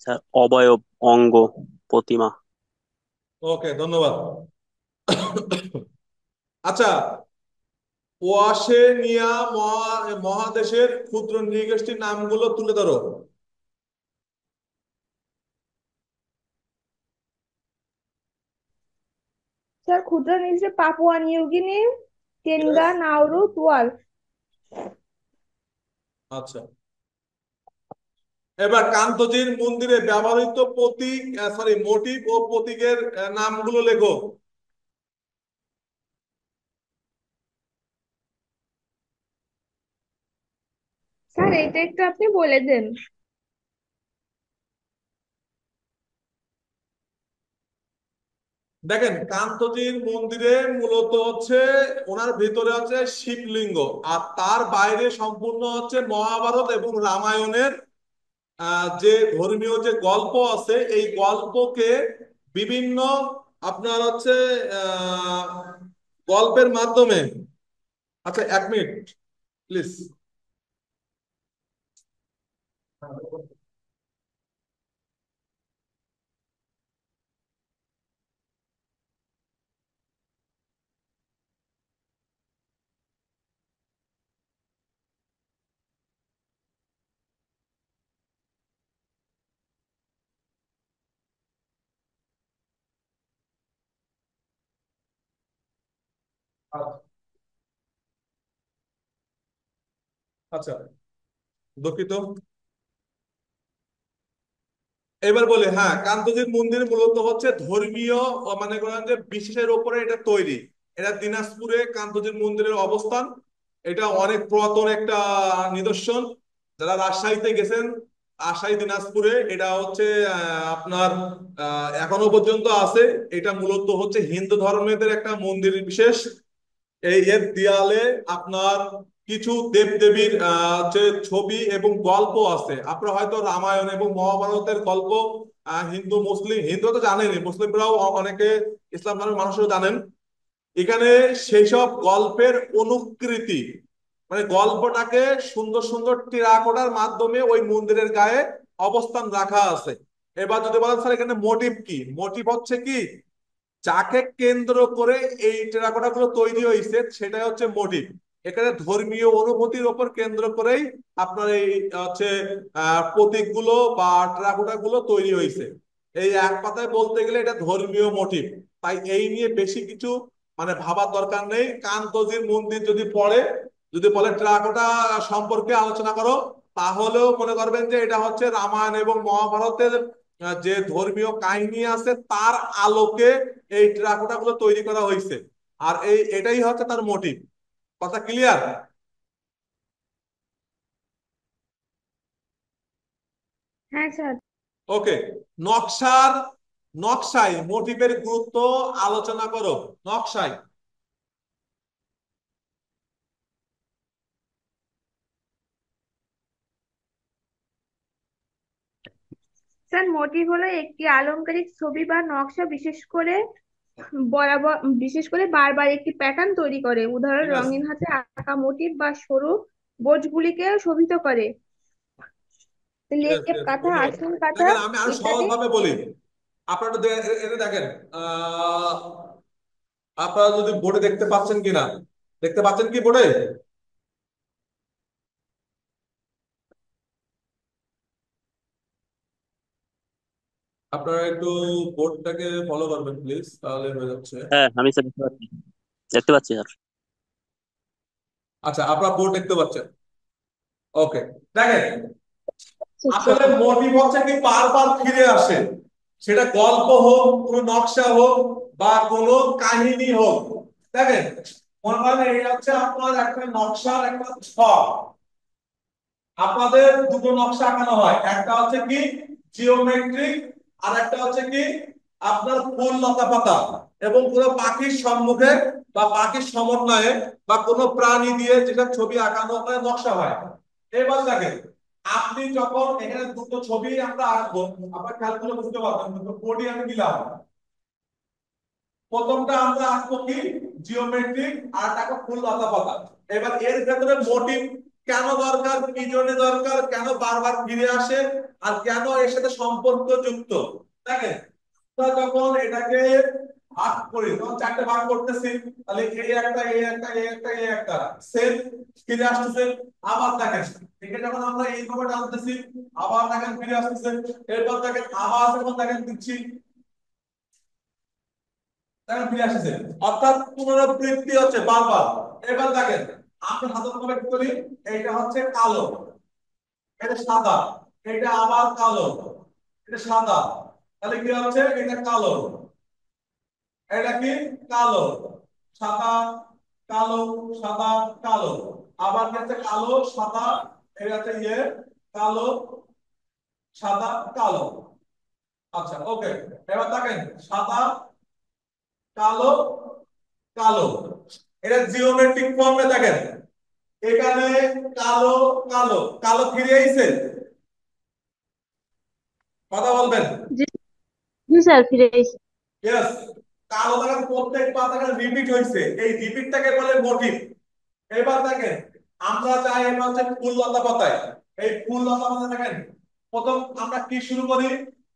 স্যার অবয়ব, অঙ্গ, প্রতিমা। ওকে, ধন্যবাদ। আচ্ছা, ওয়াশেনিয়া মহাদেশের ক্ষুদ্র নৃগোষ্ঠীর নামগুলো তুলে ধরো। স্যার ক্ষুদ্র নিচে পাপুয়া নিউগিনি, টেনগা, Yes? নাউরু, তুয়াল। আচ্ছা, এবার কান্তজির মন্দিরে ব্যবহৃত প্রতীক, সরি, মোটিভ ও প্রতীকের নামগুলো লেখো। স্যার এটা একটু আপনি বলে দেন। দেখেন, কান্তজির মন্দিরে মূলত হচ্ছে ওনার ভিতরে হচ্ছে শিবলিঙ্গ, আর তার বাইরে সম্পূর্ণ হচ্ছে মহাভারত এবং রামায়ণের যে ধর্মীয় যে গল্প আছে, এই গল্পকে বিভিন্ন আপনার হচ্ছে আহ, গল্পের মাধ্যমে। আচ্ছা, 1 মিনিট প্লিজ। আচ্ছা, দুঃখিত। এবার বলি, হ্যাঁ, কান্তজির মন্দির মূলত হচ্ছে ধর্মীয় মানে করেন যে বিশ্বাসের উপরে এটা তৈরি। এটা দিনাজপুরে কান্তজির মন্দিরের অবস্থান। এটা অনেক পুরাতন একটা নিদর্শন। যারা রাজশাহীতে গেছেন, রাজশাহী দিনাজপুরে এটা হচ্ছে আপনার এখনো পর্যন্ত আছে। এটা মূলত হচ্ছে হিন্দু ধর্মের একটা মন্দির বিশেষ। এই এর দেয়ালে আপনার কিছু দেবদেবীর যে ছবি এবং গল্প আছে। আপনারা হয়তো রামায়ণ এবং মহাভারতের গল্প হিন্দু মুসলিম, হিন্দু তো জানেনই, মুসলিমরাও অনেকে, ইসলাম ধর্মের মানুষও জানেন। এখানে সেই সব গল্পের অনুকৃতি, মানে গল্পটাকে সুন্দর সুন্দর টেরাকোটার মাধ্যমে ওই মন্দিরের গায়ে অবস্থান রাখা আছে। এবার যদি বলেন স্যার এখানে মোটিভ কি, মোটিভ হচ্ছে কি, যাকে কেন্দ্র করে এই টেরাকোটা গুলো তৈরি হয়েছে সেটাই হচ্ছে মোটিভ। এখানে ধর্মীয় অনুভূতির উপর কেন্দ্র করেই আপনার এই হচ্ছে প্রতীকগুলো বা টেরাকোটা গুলো তৈরি হয়েছে। এই এক কথায় বলতে গেলে এটা ধর্মীয় মোটিভ। তাই এই নিয়ে বেশি কিছু মানে ভাবার দরকার নেই। কান্তজির মন্দির যদি পড়ে, যদি বলে টেরাকোটা সম্পর্কে আলোচনা করো, তাহলেও মনে করবেন যে এটা হচ্ছে রামায়ণ এবং মহাভারতের যে ধর্মীয় কাহিনী আছে তার আলোকে এই টেরাকোটা গুলো তৈরি করা হয়েছে। আর এটাই হচ্ছে তার মোটিভ। কথা ক্লিয়ার? হ্যাঁ স্যার। ওকে। নকশার, নকশায় মোটিভের গুরুত্ব আলোচনা করো। নকশায়। স্যার মোটিভ হলো একটি আলংকারিক ছবি বা নকশা, বরাবর বিশেষ করে বারবার একটি প্যাটার্ন তৈরি করে। উদাহরণ, ঠিক আছে। রঙিন হাতে আঁকা মোটিভ বা সরু বোঝগুলিকে শোভিত করে। Yes, লেপ yes, কাঁথা, ধন্যবাদ। আসন কাঁথা দেখেন আমি আরো সহজ ইত্যাদি। ভাবে বলি। আপনারা একটু এটা দেখেন, আপনারা যদি বোর্ডে দেখতে পাচ্ছেন কিনা, দেখতে পাচ্ছেন কি বোর্ডে? আপনারা একটু বোর্ডটাকে ফলো করবেন প্লিজ, তাহলে হয়ে যাচ্ছে। হ্যাঁ, আমি স্যার দেখতে পাচ্ছি, দেখতে পাচ্ছি স্যার। আচ্ছা, আপনারা বোর্ড দেখতে পাচ্ছেন? ওকে। দেখেন, আচ্ছা আসলে মোটিভ হচ্ছে কি বারবার ফিরে আসে। সেটা গল্প হোক, কোনো নকশা হোক, বা কোনো কাহিনী হোক। দেখেন, মনে করেন এই হচ্ছে আপনার একটা নকশার একটা ছক। আপনাদের দুটো নকশা আঁকানো হয়, একটা হচ্ছে কি জিওমেট্রিক, আর একটা হচ্ছে কি আপনার ফুল লতা পাতা এবং কোনো পাখির সম্মুখে বা পাখির সমন্বয়ে বা কোনো প্রাণী দিয়ে যেটা ছবি আঁকানো হয়, নকশা হয়। এবার দেখেন, আপনি যখন এখানে দুটো ছবি আমরা আঁকবো, আপনার খেয়াল করে বুঝতে পারবেন দুটো বডি আমি দিলাম। প্রথমটা আমরা আঁকবো কি জিওমেট্রিক, আর একটা ফুল লতা পাতা। এবার এর ভেতরে মোটিভ কেন দরকার, কি জন্য দরকার, কেন বারবার ফিরে আসে, আর কেন এর সাথে সম্পর্ক যুক্ত। দেখেন, আমরা যখন এটাকে ভাগ করি, তখন চারটে ভাগ করতেছি, তাহলে এই একটা, এই একটা, এই একটা, এই একটা, সেম ফিরে আসতেছে। আবার দেখেন, একে যখন আমরা এইভাবে টানতেছি, আবার দেখেন ফিরে আসতেছে। এরপর দেখেন আবার যখন দেখেন দিচ্ছি, দেখেন ফিরে আসছে। অর্থাৎ পুনরাবৃত্তি হচ্ছে বারবার। এবার দেখেন, আমরা সাধারণভাবে কি করি, এটা হচ্ছে কালো, এটা সাদা, এটা আবার কালো, এটা সাদা, তাহলে কি হচ্ছে, এটা কালো, এটা কি কালো, সাদা, কালো, সাদা, কালো, আবার কি হচ্ছে কালো, সাদা, এটা হচ্ছে কালো, সাদা, কালো। আচ্ছা, ওকে। এবার দেখেন, সাদা, কালো, কালো, এটা জিওমেট্রিক ফর্মে। দেখেন এখানে কালো, কালো, কালো ফিরে আইছে। কথা বলবেন? জি জি স্যার, ফিরে এসেছি। यस। কালো দেখেন প্রত্যেক পাতাটা রিপিট হইছে, এই রিপিটটাকে বলে মোটিভ। এবার দেখেন, আমরা চাই এটা হচ্ছে ফুল লতা পাতায়। এই ফুল লতা পাতা দেখেন, প্রথম আমরা কি শুরু করি,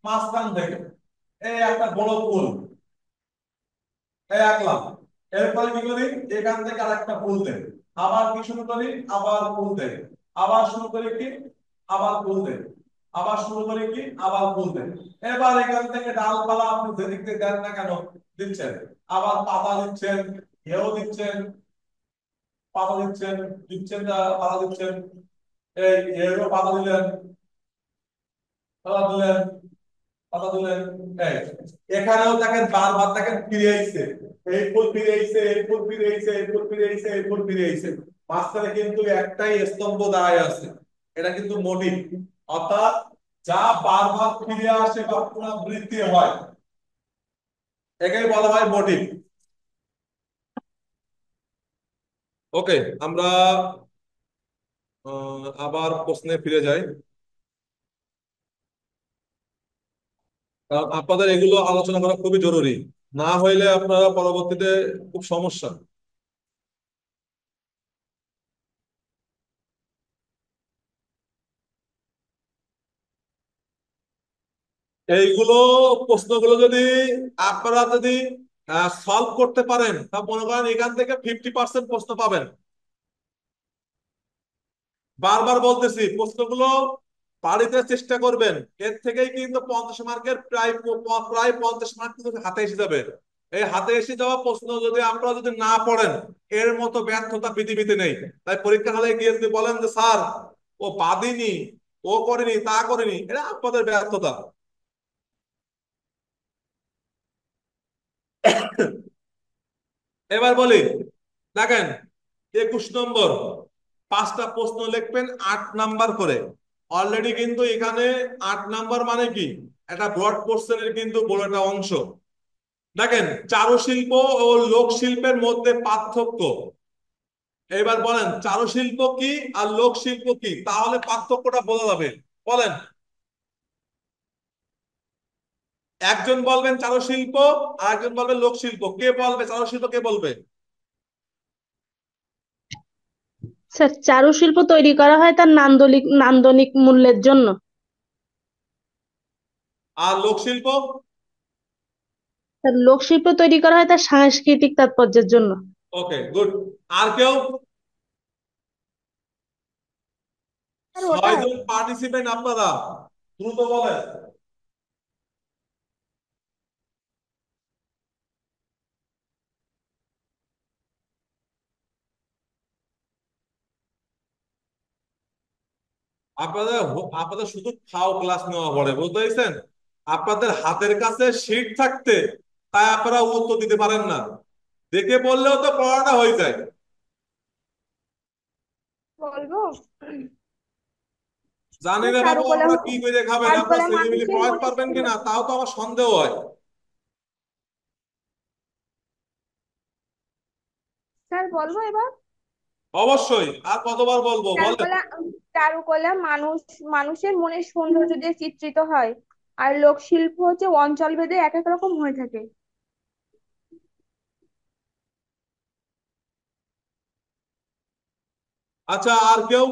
মাঝখান থেকে এই একটা বড় ফুল, এই আঁকলাম। এরপরে কি করি, এখান থেকে আরেকটা ফুল দেই, আবার কি শুরু করি, আবার ফুল দেই, আবার শুরু করি কি, আবার ফুল দেই, আবার শুরু করি কি, আবার ফুল দেই। এবার এখান থেকে ডালপালা আপনি যেদিক থেকে দেন না কেন দিচ্ছেন, আবার পাতা দিচ্ছেন, হেও দিচ্ছেন, পাতা দিচ্ছেন, দিচ্ছেন না পাতা দিচ্ছেন, এই এরও পাতা দিলেন, পাতা দিলেন, কথা বলেন। এই, এখানেও দেখেন বারবার দেখেন ফিরে আইছে, এই ফুল ফিরে আইছে, এই ফুল ফিরে আইছে, এই ফুল ফিরে আইছে, এই ফুল ফিরে আইছে, মাঝখানে কিন্তু একটাই স্তম্ভ দাঁড়ায় আছে, এটা কিন্তু মোটিভ। অর্থাৎ যা বারবার ফিরে আসে বা পুনরাবৃত্তি হয় একেই বলা হয় মোটিভ। ওকে, আমরা আবার প্রশ্নে ফিরে যাই, কারণ আপনাদের এগুলো আলোচনা করা খুবই জরুরি, না হইলে আপনারা পরবর্তীতে খুব সমস্যা। এইগুলো প্রশ্নগুলো যদি আপনারা যদি সলভ করতে পারেন তা মনে করেন এখান থেকে 50% প্রশ্ন পাবেন। বারবার বলতেছি প্রশ্নগুলো বাড়িতে চেষ্টা করবেন, এর থেকেই কিন্তু 50 মার্কের প্রায় প্রায় 50 মার্ক কিন্তু হাতে এসে যাবে। এই হাতে এসে যাওয়া প্রশ্ন যদি আপনারা যদি না পড়েন, এর মতো ব্যর্থতা পৃথিবীতে নেই। তাই পরীক্ষা হলে গিয়ে যদি বলেন যে স্যার ও বাদিনি, ও করেনি, তা করেনি, এটা আপনাদের ব্যর্থতা। এবার বলি, দেখেন 21 নম্বর, 5টা প্রশ্ন লিখবেন 8 নাম্বার করে। অলরেডি কিন্তু এখানে 8 নাম্বার মানে কি, একটা ব্রড কোশ্চেনের কিন্তু বড় একটা অংশ। দেখেন চারুশিল্প ও লোকশিল্পের মধ্যে পার্থক্য। এবার বলেন চারুশিল্প কি আর লোকশিল্প কি, তাহলে পার্থক্যটা বোঝা যাবে। বলেন, একজন বলবেন চারুশিল্প আর একজন বলবেন লোকশিল্প, কে বলবে চারুশিল্প, কে বলবে? স্যার, চারুশিল্প তৈরি করা হয় তার নান্দনিক নান্দনিক মূল্যের জন্য। আর লোকশিল্প? স্যার, লোকশিল্প তৈরি করা হয় তার সাংস্কৃতিক তাৎপর্যের জন্য। ওকে, গুড। আর কেউ? স্যার ওটাই। 6 জন পার্টিসিপেন্ট আপনারা, দ্রুত বলেন। আপনাদের শুধু ফাও ক্লাস নেওয়া পড়ে, বুঝতে পেরেছেন? আপনাদের হাতের কাছে শিট থাকতে তাই আপনারা উত্তর দিতে পারেন না, দেখে বললেও তো পড়াটা হয়ে যায়। বলবো। জানি স্যার না বাবু চারুকলা আপনারা কি করে খাবেন, আপনারা চারুকলা ছেলেমিলে মানুষের পড়াতে মনে পারবেন কিনা সৌন্দর্য। তাও তো আমার সন্দেহ হয়। স্যার বলবো এবার। অবশ্যই, আর কতবার বলবো, বলেন। চারুকলা চারুকলা মানুষের মনের সৌন্দর্য দিয়ে চিত্রিত হয়। আর লোকশিল্প হচ্ছে অঞ্চল ভেদে এক এক রকম হয়ে থাকে। আচ্ছা, আর কেউ?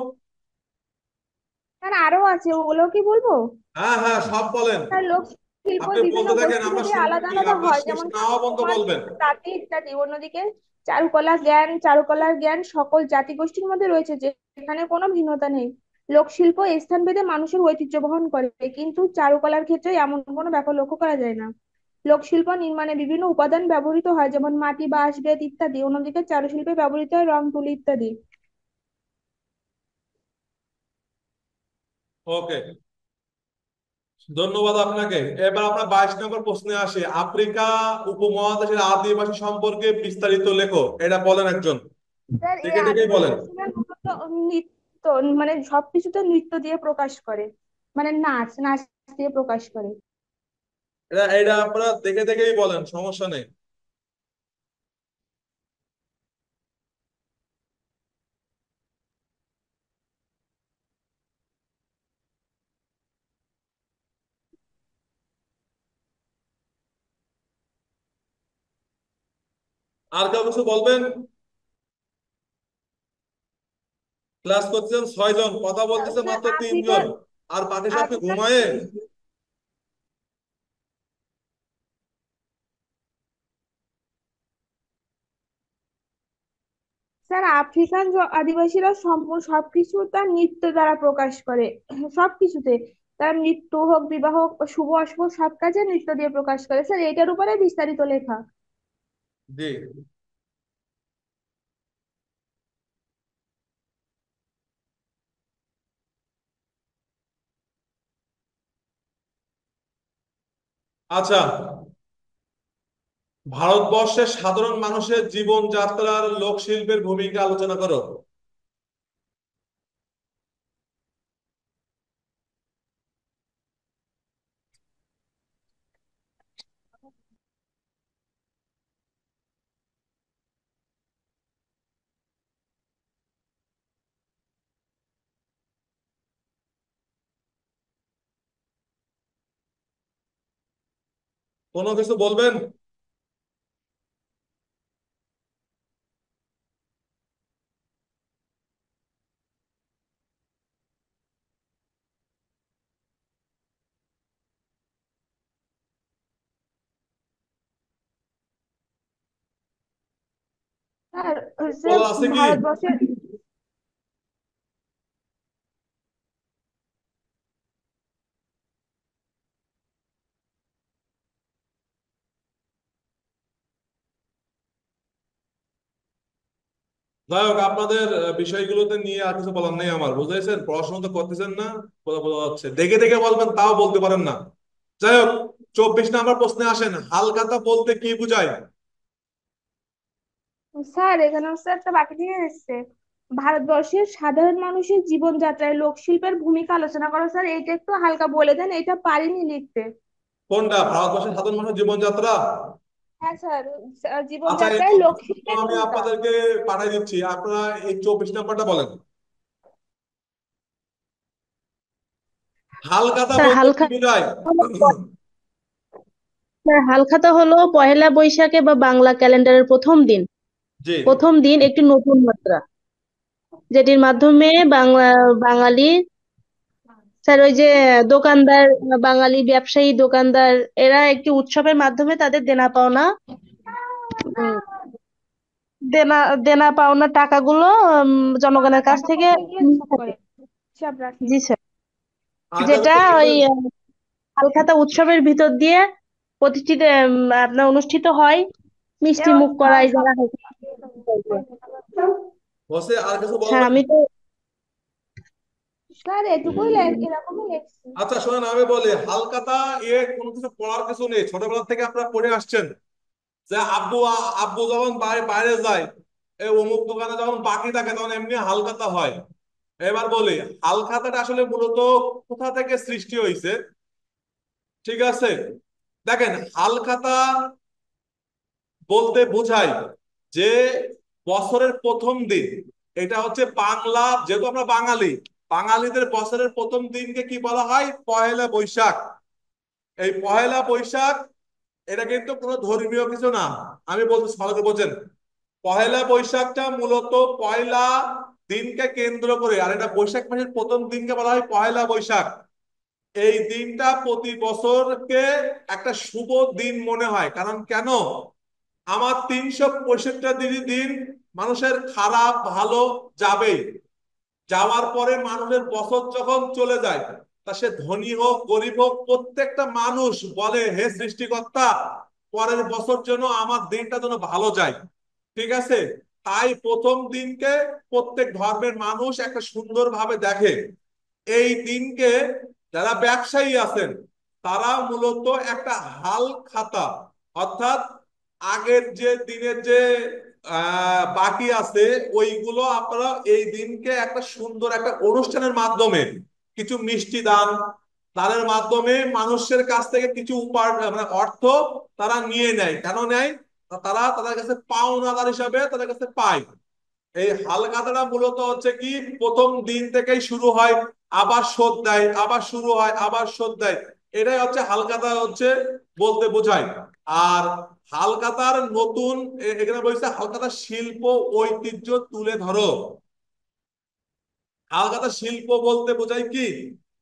স্যার আরো আছে, ওগুলো কি বলবো? হ্যাঁ হ্যাঁ, সব বলেন। স্যার লোক শিল্প আপনি বিভিন্ন বলতে থাকেন, গোষ্ঠী আমরা ভেদে আলাদা শুনতেছি, আলাদা আপনার হয়, শেষ যেমন না হওয়া খাদ্য পর্যন্ত সমাজ, বলবেন। জাতি ইত্যাদি। অন্যদিকে চারুকলার জ্ঞান সকল জাতিগোষ্ঠীর মধ্যে রয়েছে, যেখানে কোনো ভিন্নতা নেই। লোকশিল্প স্থানভেদে মানুষের ঐতিহ্য বহন করে, কিন্তু চারুকলার ক্ষেত্রে এমন কোনো ব্যাপার লক্ষ্য করা যায় না। লোকশিল্প নির্মাণে বিভিন্ন উপাদান ব্যবহৃত হয়, যেমন মাটি, বাঁশ, বেত ইত্যাদি। অন্যদিকে চারুশিল্পে ব্যবহৃত হয় রং, তুলি ইত্যাদি। ওকে, ধন্যবাদ আপনাকে। এবার আমরা 22 নম্বর প্রশ্নে আসি, আফ্রিকা উপমহাদেশের আদিবাসী সম্পর্কে বিস্তারিত লেখো, এটা বলেন একজন, স্যার এই দেখে দেখেই বলেন। আদিবাসীরা মূলত নৃত্য, মানে সবকিছুতে নৃত্য দিয়ে প্রকাশ করে, মানে নাচ নাচ দিয়ে প্রকাশ করে। এটা এটা আপনারা দেখে দেখেই বলেন, সমস্যা নেই। আর কেউ কিছু বলবেন? ক্লাস করছেন 6 জন, কথা বলতেছে স্যার মাত্র 3 জন, আফ্রিকার আর বাকি সব কি আফ্রিকার ঘুমায়? স্যার আফ্রিকান আদিবাসীরা সম্পূর্ণ সবকিছু তার নৃত্য দ্বারা প্রকাশ করে। সবকিছুতে তার নৃত্য হোক, বিবাহ হোক, শুভ অশুভ, সব কাজে নৃত্য দিয়ে প্রকাশ করে। স্যার এটার উপরে বিস্তারিত লেখা। জি। আচ্ছা, ভারতবর্ষের সাধারণ মানুষের জীবনযাত্রার লোকশিল্পের ভূমিকা আলোচনা করো। কোনো কিছু বলবেন? স্যার হচ্ছে বলার আছে কি? ভারতবর্ষের, যাই হোক, আপনাদের বিষয়গুলোতে নিয়ে আর কিছু বলার নেই আমার, বুঝেছেন? পড়াশোনা তো করতেছেন না, বোঝা বোঝা যাচ্ছে। দেখে দেখে বলবেন, তাও বলতে পারেন না। যাই হোক, 24 নম্বর প্রশ্নে আসেন। হালখাতা বলতে কি বুঝায়? স্যার এখানে হচ্ছে একটা বাকি থেকে এসেছে, ভারতবর্ষের সাধারণ মানুষের জীবনযাত্রায় লোকশিল্পের ভূমিকা আলোচনা করো। স্যার এইটা একটু হালকা বলে দেন, এটা পারিনি লিখতে। কোনটা? ভারতবর্ষের সাধারণ মানুষের জীবনযাত্রা? হ্যাঁ স্যার, আচ্ছা, এই জীবনযাত্রায় তথ্যগুলো লোকশিল্পের আমি ভূমিকা। আপনাদেরকে পাঠিয়ে দিচ্ছি, আপনারা এই 24 নম্বরটা বলেন। হালখাতা স্যার বলতে কি হালখাতা বোঝায়? হলো স্যার হালখাতা হলো পহেলা বৈশাখে বা বাংলা ক্যালেন্ডারের প্রথম দিন। জি। প্রথম দিন একটি নতুন মাত্রা, যেটির মাধ্যমে বাঙালি, স্যার ওই যে দোকানদার, বাঙালি ব্যবসায়ী দোকানদার, এরা একটি উৎসবের মাধ্যমে তাদের দেনা পাওনা, উম, দেনা দেনা পাওনা টাকাগুলো জনগণের কাছ থেকে নিয়ে হিসাব থাকে। করে, হিসাব রাখে। জি স্যার। আর কাছে যেটা ওই বলবেন। হালখাতা উৎসবের ভিতর দিয়ে প্রতিষ্ঠিত, আপনার অনুষ্ঠিত হয়, মিষ্টি মুখ করাই যারা হয়। বসে আর কিছু হ্যাঁ বলবেন? আমি তো স্যার এটুকুই এরকমই লিখছি। আচ্ছা শোনেন, আমি বলি, হালখাতা কোনো কিছু পড়ার কিছু নেই। ছোটবেলা থেকে আপনারা পড়ে আসছেন যে আব্বু আব্বু যখন বাইরে যায়, অমুক দোকানে যখন বাকি থাকে তখন এমনি হালখাতা হয়। এবার বলি, হালখাতাটা আসলে মূলত কোথা থেকে সৃষ্টি হয়েছে? ঠিক আছে, দেখেন, হালখাতা বলতে বোঝায় যে বছরের প্রথম দিন। এটা হচ্ছে বাংলা, যেহেতু আমরা বাঙালি, বাঙালিদের বছরের প্রথম দিনকে কি বলা হয়? পহেলা বৈশাখ। এই পহেলা বৈশাখ, এটা কিন্তু কোনো ধর্মীয় কিছু না। আমি বলতে ভালো করে বোঝেন। পহেলা বৈশাখটা মূলত পয়লা দিনকে কেন্দ্র করে, আর এটা বৈশাখ মাসের প্রথম দিনকে বলা হয় পহেলা বৈশাখ। এই দিনটা প্রতি বছরকে একটা শুভ দিন মনে হয়। কারণ কেন? আমার 365 দিন মানুষের খারাপ ভালো যাবেই। যাওয়ার পরে মানুষের বছর যখন চলে যায়, তা সে ধনী হোক গরিব হোক, প্রত্যেকটা মানুষ বলে, হে সৃষ্টিকর্তা, পরের বছর যেন আমার দিনটা যেন ভালো যায়। ঠিক আছে? তাই প্রথম দিনকে প্রত্যেক ধর্মের মানুষ একটা সুন্দরভাবে দেখে। এই দিনকে যারা ব্যবসায়ী আছেন, তারা মূলত একটা হাল খাতা, অর্থাৎ আগের যে দিনের যে বাকি আছে, ওইগুলো আপনারা এই দিনকে একটা সুন্দর একটা অনুষ্ঠানের মাধ্যমে কিছু মিষ্টি দান, তাদের মাধ্যমে মানুষের কাছ থেকে কিছু মানে অর্থ তারা নিয়ে নেয়। কেন নেয়? তারা তাদের কাছে পাওনাদার হিসাবে তাদের কাছে পায়। এই হালখাতাটা মূলত হচ্ছে কি, প্রথম দিন থেকেই শুরু হয়, আবার শোধ দেয়, আবার শুরু হয়, আবার শোধ দেয়। এটাই হচ্ছে হালখাতা হচ্ছে বলতে বোঝায়। আর হালখাতার নতুন, এখানে বলছে হালখাতার শিল্প ঐতিহ্য তুলে ধরো। হালখাতা শিল্প বলতে বোঝায় কি,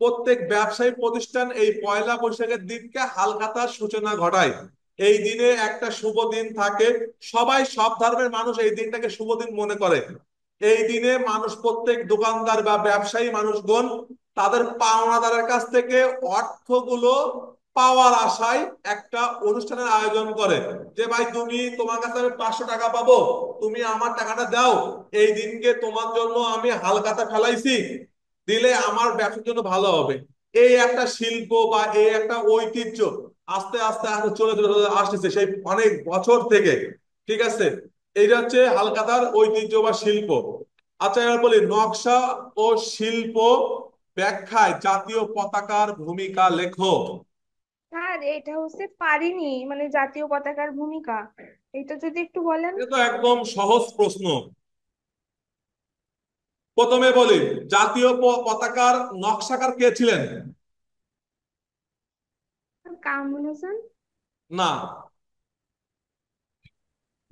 প্রত্যেক ব্যবসায়ী প্রতিষ্ঠান এই পয়লা বৈশাখের দিনকে হালখাতার সূচনা ঘটায়। এই দিনে একটা শুভ দিন থাকে, সবাই সব ধর্মের মানুষ এই দিনটাকে শুভ দিন মনে করে। এই দিনে মানুষ, প্রত্যেক দোকানদার বা ব্যবসায়ী মানুষগণ তাদের পাওনাদারের কাছ থেকে অর্থগুলো পাওয়ার আশায় একটা অনুষ্ঠানের আয়োজন করে। যে ভাই, তোমার কাছে আমি 500 টাকা পাবো, তুমি আমার টাকাটা দাও, এই দিনকে তোমার জন্য আমি হালখাতা ফেলাইছি, দিলে আমার ব্যবসার জন্য ভালো হবে। এই একটা শিল্প বা এই একটা ঐতিহ্য, আস্তে আস্তে আস্তে চলে চলে চলে আসতেছে সেই অনেক বছর থেকে। ঠিক আছে, এইটা হচ্ছে হালখাতার ঐতিহ্য বা শিল্প। আচ্ছা, এবার বলি নকশা ও শিল্প ব্যাখ্যায় জাতীয় পতাকার ভূমিকা লেখো। স্যার এটা হচ্ছে পারিনি, মানে জাতীয় পতাকার ভূমিকা, এটা যদি একটু বলেন। এটা তো একদম সহজ প্রশ্ন। প্রথমে বলি, জাতীয় পতাকার নকশাকার কে ছিলেন? কামরুল হোসেন। না।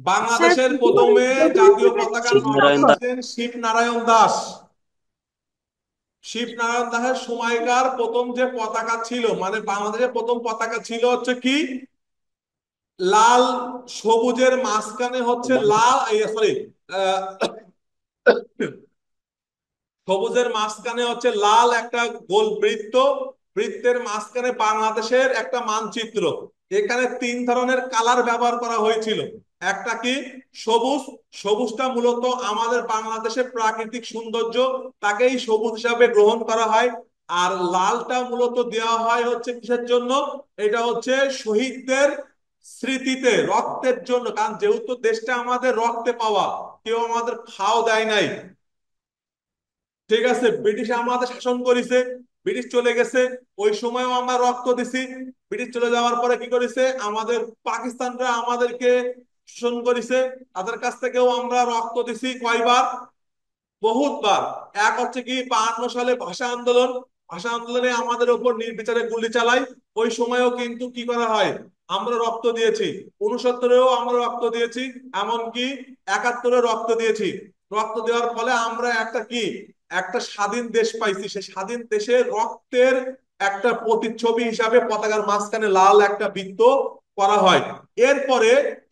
স্যার বাংলাদেশের প্রথম প্রথমে প্রথম জাতীয় থেকে পতাকার শিবনারায়ণ নকশা দাস। ছিলেন শিবনারায়ণ দাস। শিবনারায়ণ দাসের সময়কার প্রথম যে পতাকা ছিল, মানে বাংলাদেশের প্রথম পতাকা ছিল হচ্ছে কি, লাল সবুজের মাঝখানে হচ্ছে লাল, সরি, সবুজের মাঝখানে হচ্ছে লাল একটা গোল বৃত্ত, বৃত্তের মাঝখানে বাংলাদেশের একটা মানচিত্র। এখানে তিন ধরনের কালার ব্যবহার করা হয়েছিল। একটা কি, সবুজ। সবুজটা মূলত আমাদের বাংলাদেশের প্রাকৃতিক সৌন্দর্য, তাকেই সবুজ হিসাবে গ্রহণ করা হয়। আর লালটা মূলত দেওয়া হয় হচ্ছে কিসের জন্য, এটা হচ্ছে শহীদদের স্মৃতিতে, রক্তের জন্য, কারণ যেহেতু দেশটা আমাদের রক্তে পাওয়া, কেউ আমাদের খাও দেয় নাই। ঠিক আছে, ব্রিটিশ আমাদের শাসন করেছে, ব্রিটিশ চলে গেছে, ওই সময়ও আমরা রক্ত দিছি। ব্রিটিশ চলে যাওয়ার পরে কি করেছে, আমাদের পাকিস্তানরা আমাদেরকে শোষণ করেছে, তাদের কাছ থেকেও আমরা রক্ত দিছি কয়বার, বহুতবার। এক হচ্ছে কি 52 সালে ভাষা আন্দোলন, ভাষা আন্দোলনে আমাদের উপর নির্বিচারে গুলি চালায়, ওই সময়ও কিন্তু কি করা হয়, আমরা রক্ত দিয়েছি। 69-এও আমরা রক্ত দিয়েছি, এমনকি 71-এ রক্ত দিয়েছি। রক্ত দেওয়ার ফলে আমরা একটা কি, একটা স্বাধীন দেশ পাইছি। সেই স্বাধীন দেশের রক্তের একটা প্রতিচ্ছবি হিসাবে পতাকার মাঝখানে লাল একটা বৃত্ত করা হয়। এরপরে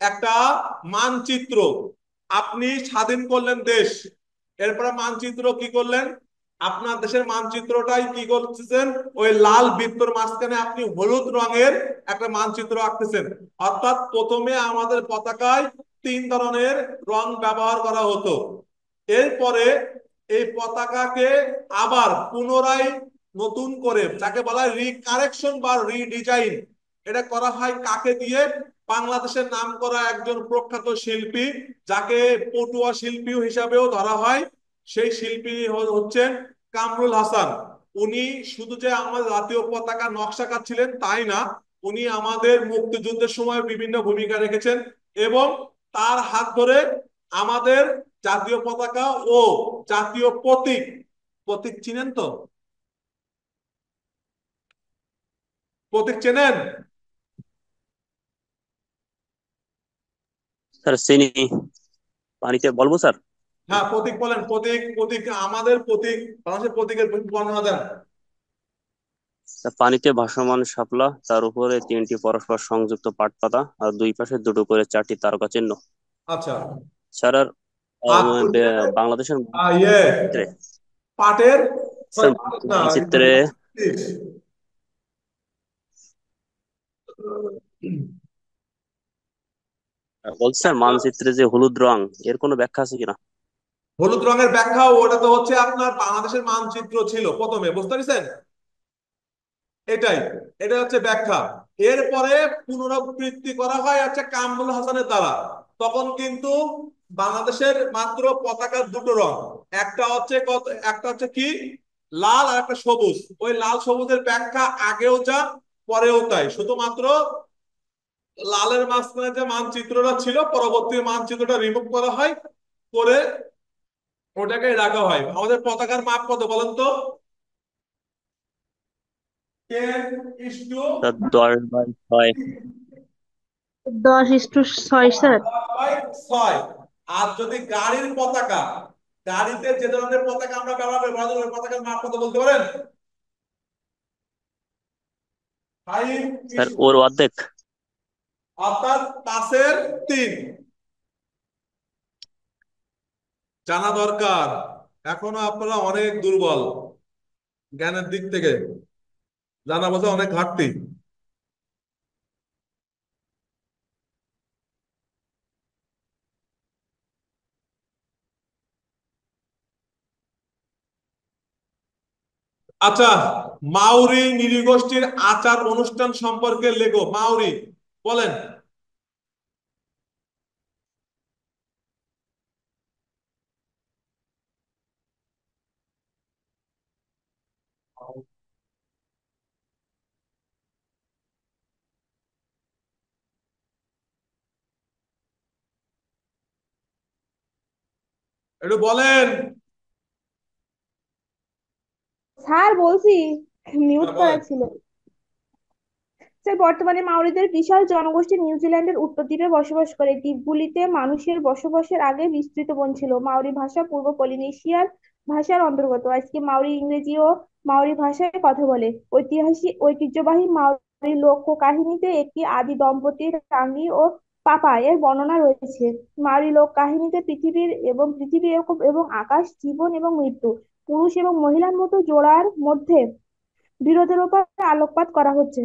একটা মানচিত্র, আপনি স্বাধীন করলেন দেশ, এরপরে মানচিত্র কি করলেন, আপনার দেশের মানচিত্রটাই কি করতেছেন, ওই লাল বৃত্তর মাঝখানে আপনি হলুদ রঙের একটা মানচিত্র আঁকতেছেন। অর্থাৎ প্রথমে আমাদের পতাকায় তিন ধরনের রং ব্যবহার করা হতো। এরপরে এই পতাকাকে আবার পুনরায় নতুন করে, যাকে বলা হয় রিকারেকশন বা রিডিজাইন, এটা করা হয় কাকে দিয়ে, বাংলাদেশের নাম করা একজন প্রখ্যাত শিল্পী, যাকে পটুয়া শিল্পী হিসাবেও ধরা হয়, সেই শিল্পী হচ্ছেন কামরুল হাসান। উনি শুধু যে আমাদের জাতীয় পতাকা নকশাকার ছিলেন তাই না, উনি আমাদের মুক্তিযুদ্ধের সময় বিভিন্ন ভূমিকা রেখেছেন, এবং তার হাত ধরে আমাদের জাতীয় পতাকা ও জাতীয় প্রতীক, প্রতীক চিনেন তো, প্রতীক চেনেন? স্যার চিনি। পানিতে বলবো স্যার? হ্যাঁ, প্রতীক বলেন, প্রতীক, প্রতীক আমাদের প্রতীক, বাংলাদেশের প্রতীকের বর্ণনা দেন। স্যার, পানিতে ভাসমান শাপলা, তার উপরে তিনটি পরস্পর সংযুক্ত পাট পাতা, আর দুই পাশে দুটো করে চারটি তারকা চিহ্ন। আচ্ছা। স্যার আর আর বাংলাদেশের ইয়ে, মানচিত্রে, পাটের, স্যার না মানচিত্রে বলছি স্যার, মানচিত্রে যে হলুদ রং, এর কোনো ব্যাখ্যা আছে কিনা? হলুদ রঙের ব্যাখ্যা, ওটা তো হচ্ছে আপনার বাংলাদেশের মানচিত্র ছিল প্রথমে, বুঝতে পারছেন? এটাই, এটা হচ্ছে ব্যাখ্যা। এরপরে পুনরাবৃত্তি করা হয় হচ্ছে কামরুল হাসানের দ্বারা। তখন কিন্তু বাংলাদেশের মাত্র পতাকার দুটো রং, একটা হচ্ছে একটা হচ্ছে কি, লাল, আর একটা সবুজ। ওই লাল সবুজের ব্যাখ্যা আগেও যা, পরেও তাই, শুধুমাত্র লালের মাঝখানে যে মানচিত্রটা ছিল, পরবর্তী মানচিত্রটা রিমুভ করা হয়, করে ওটাকে রাখা হয়। আমাদের পতাকার মাপ কত বলেন তো? 10:6। স্যার 10/6। 10:6 স্যার। আর যদি গাড়ির পতাকা, গাড়িতে যে ধরনের পতাকা আমরা ব্যবহার করি, ওই পতাকার মাপ কত বলতে পারেন? ফাইভ স্যার ইস ওর অর্ধেক। অর্থাৎ 5/3। জানা দরকার, এখনো আপনারা অনেক দুর্বল জ্ঞানের দিক থেকে, জানা বোঝা অনেক ঘাটতি। আচ্ছা, মাউরি নৃগোষ্ঠীর আচার অনুষ্ঠান সম্পর্কে লেখো। মাউরি, বলেন। একটু বলেন। স্যার বলছি, মিউট হ্যাঁ, করা বলেন। ছিল। স্যার, বর্তমানে মাওরিদের বিশাল জনগোষ্ঠী নিউজিল্যান্ডের উত্তর দ্বীপে বসবাস করে। দ্বীপগুলিতে মানুষের বসবাসের আগে বিস্তৃত বন ছিল। মাওরি ভাষা পূর্ব পলিনেশিয়ার ভাষার অন্তর্গত। আজকে মাওরি ইংরেজি ও মাওরি ভাষায় কথা বলে। ঐতিহ্যবাহী মাওরি লোক কাহিনীতে একটি আদি দম্পতির টাঙ্গি ও পাপা এর বর্ণনা রয়েছে। মাওরি লোক কাহিনীতে পৃথিবী এবং আকাশ, জীবন এবং মৃত্যু, পুরুষ এবং মহিলার মতো জোড়ার মধ্যে বিরোধের উপর আলোকপাত করা হচ্ছে।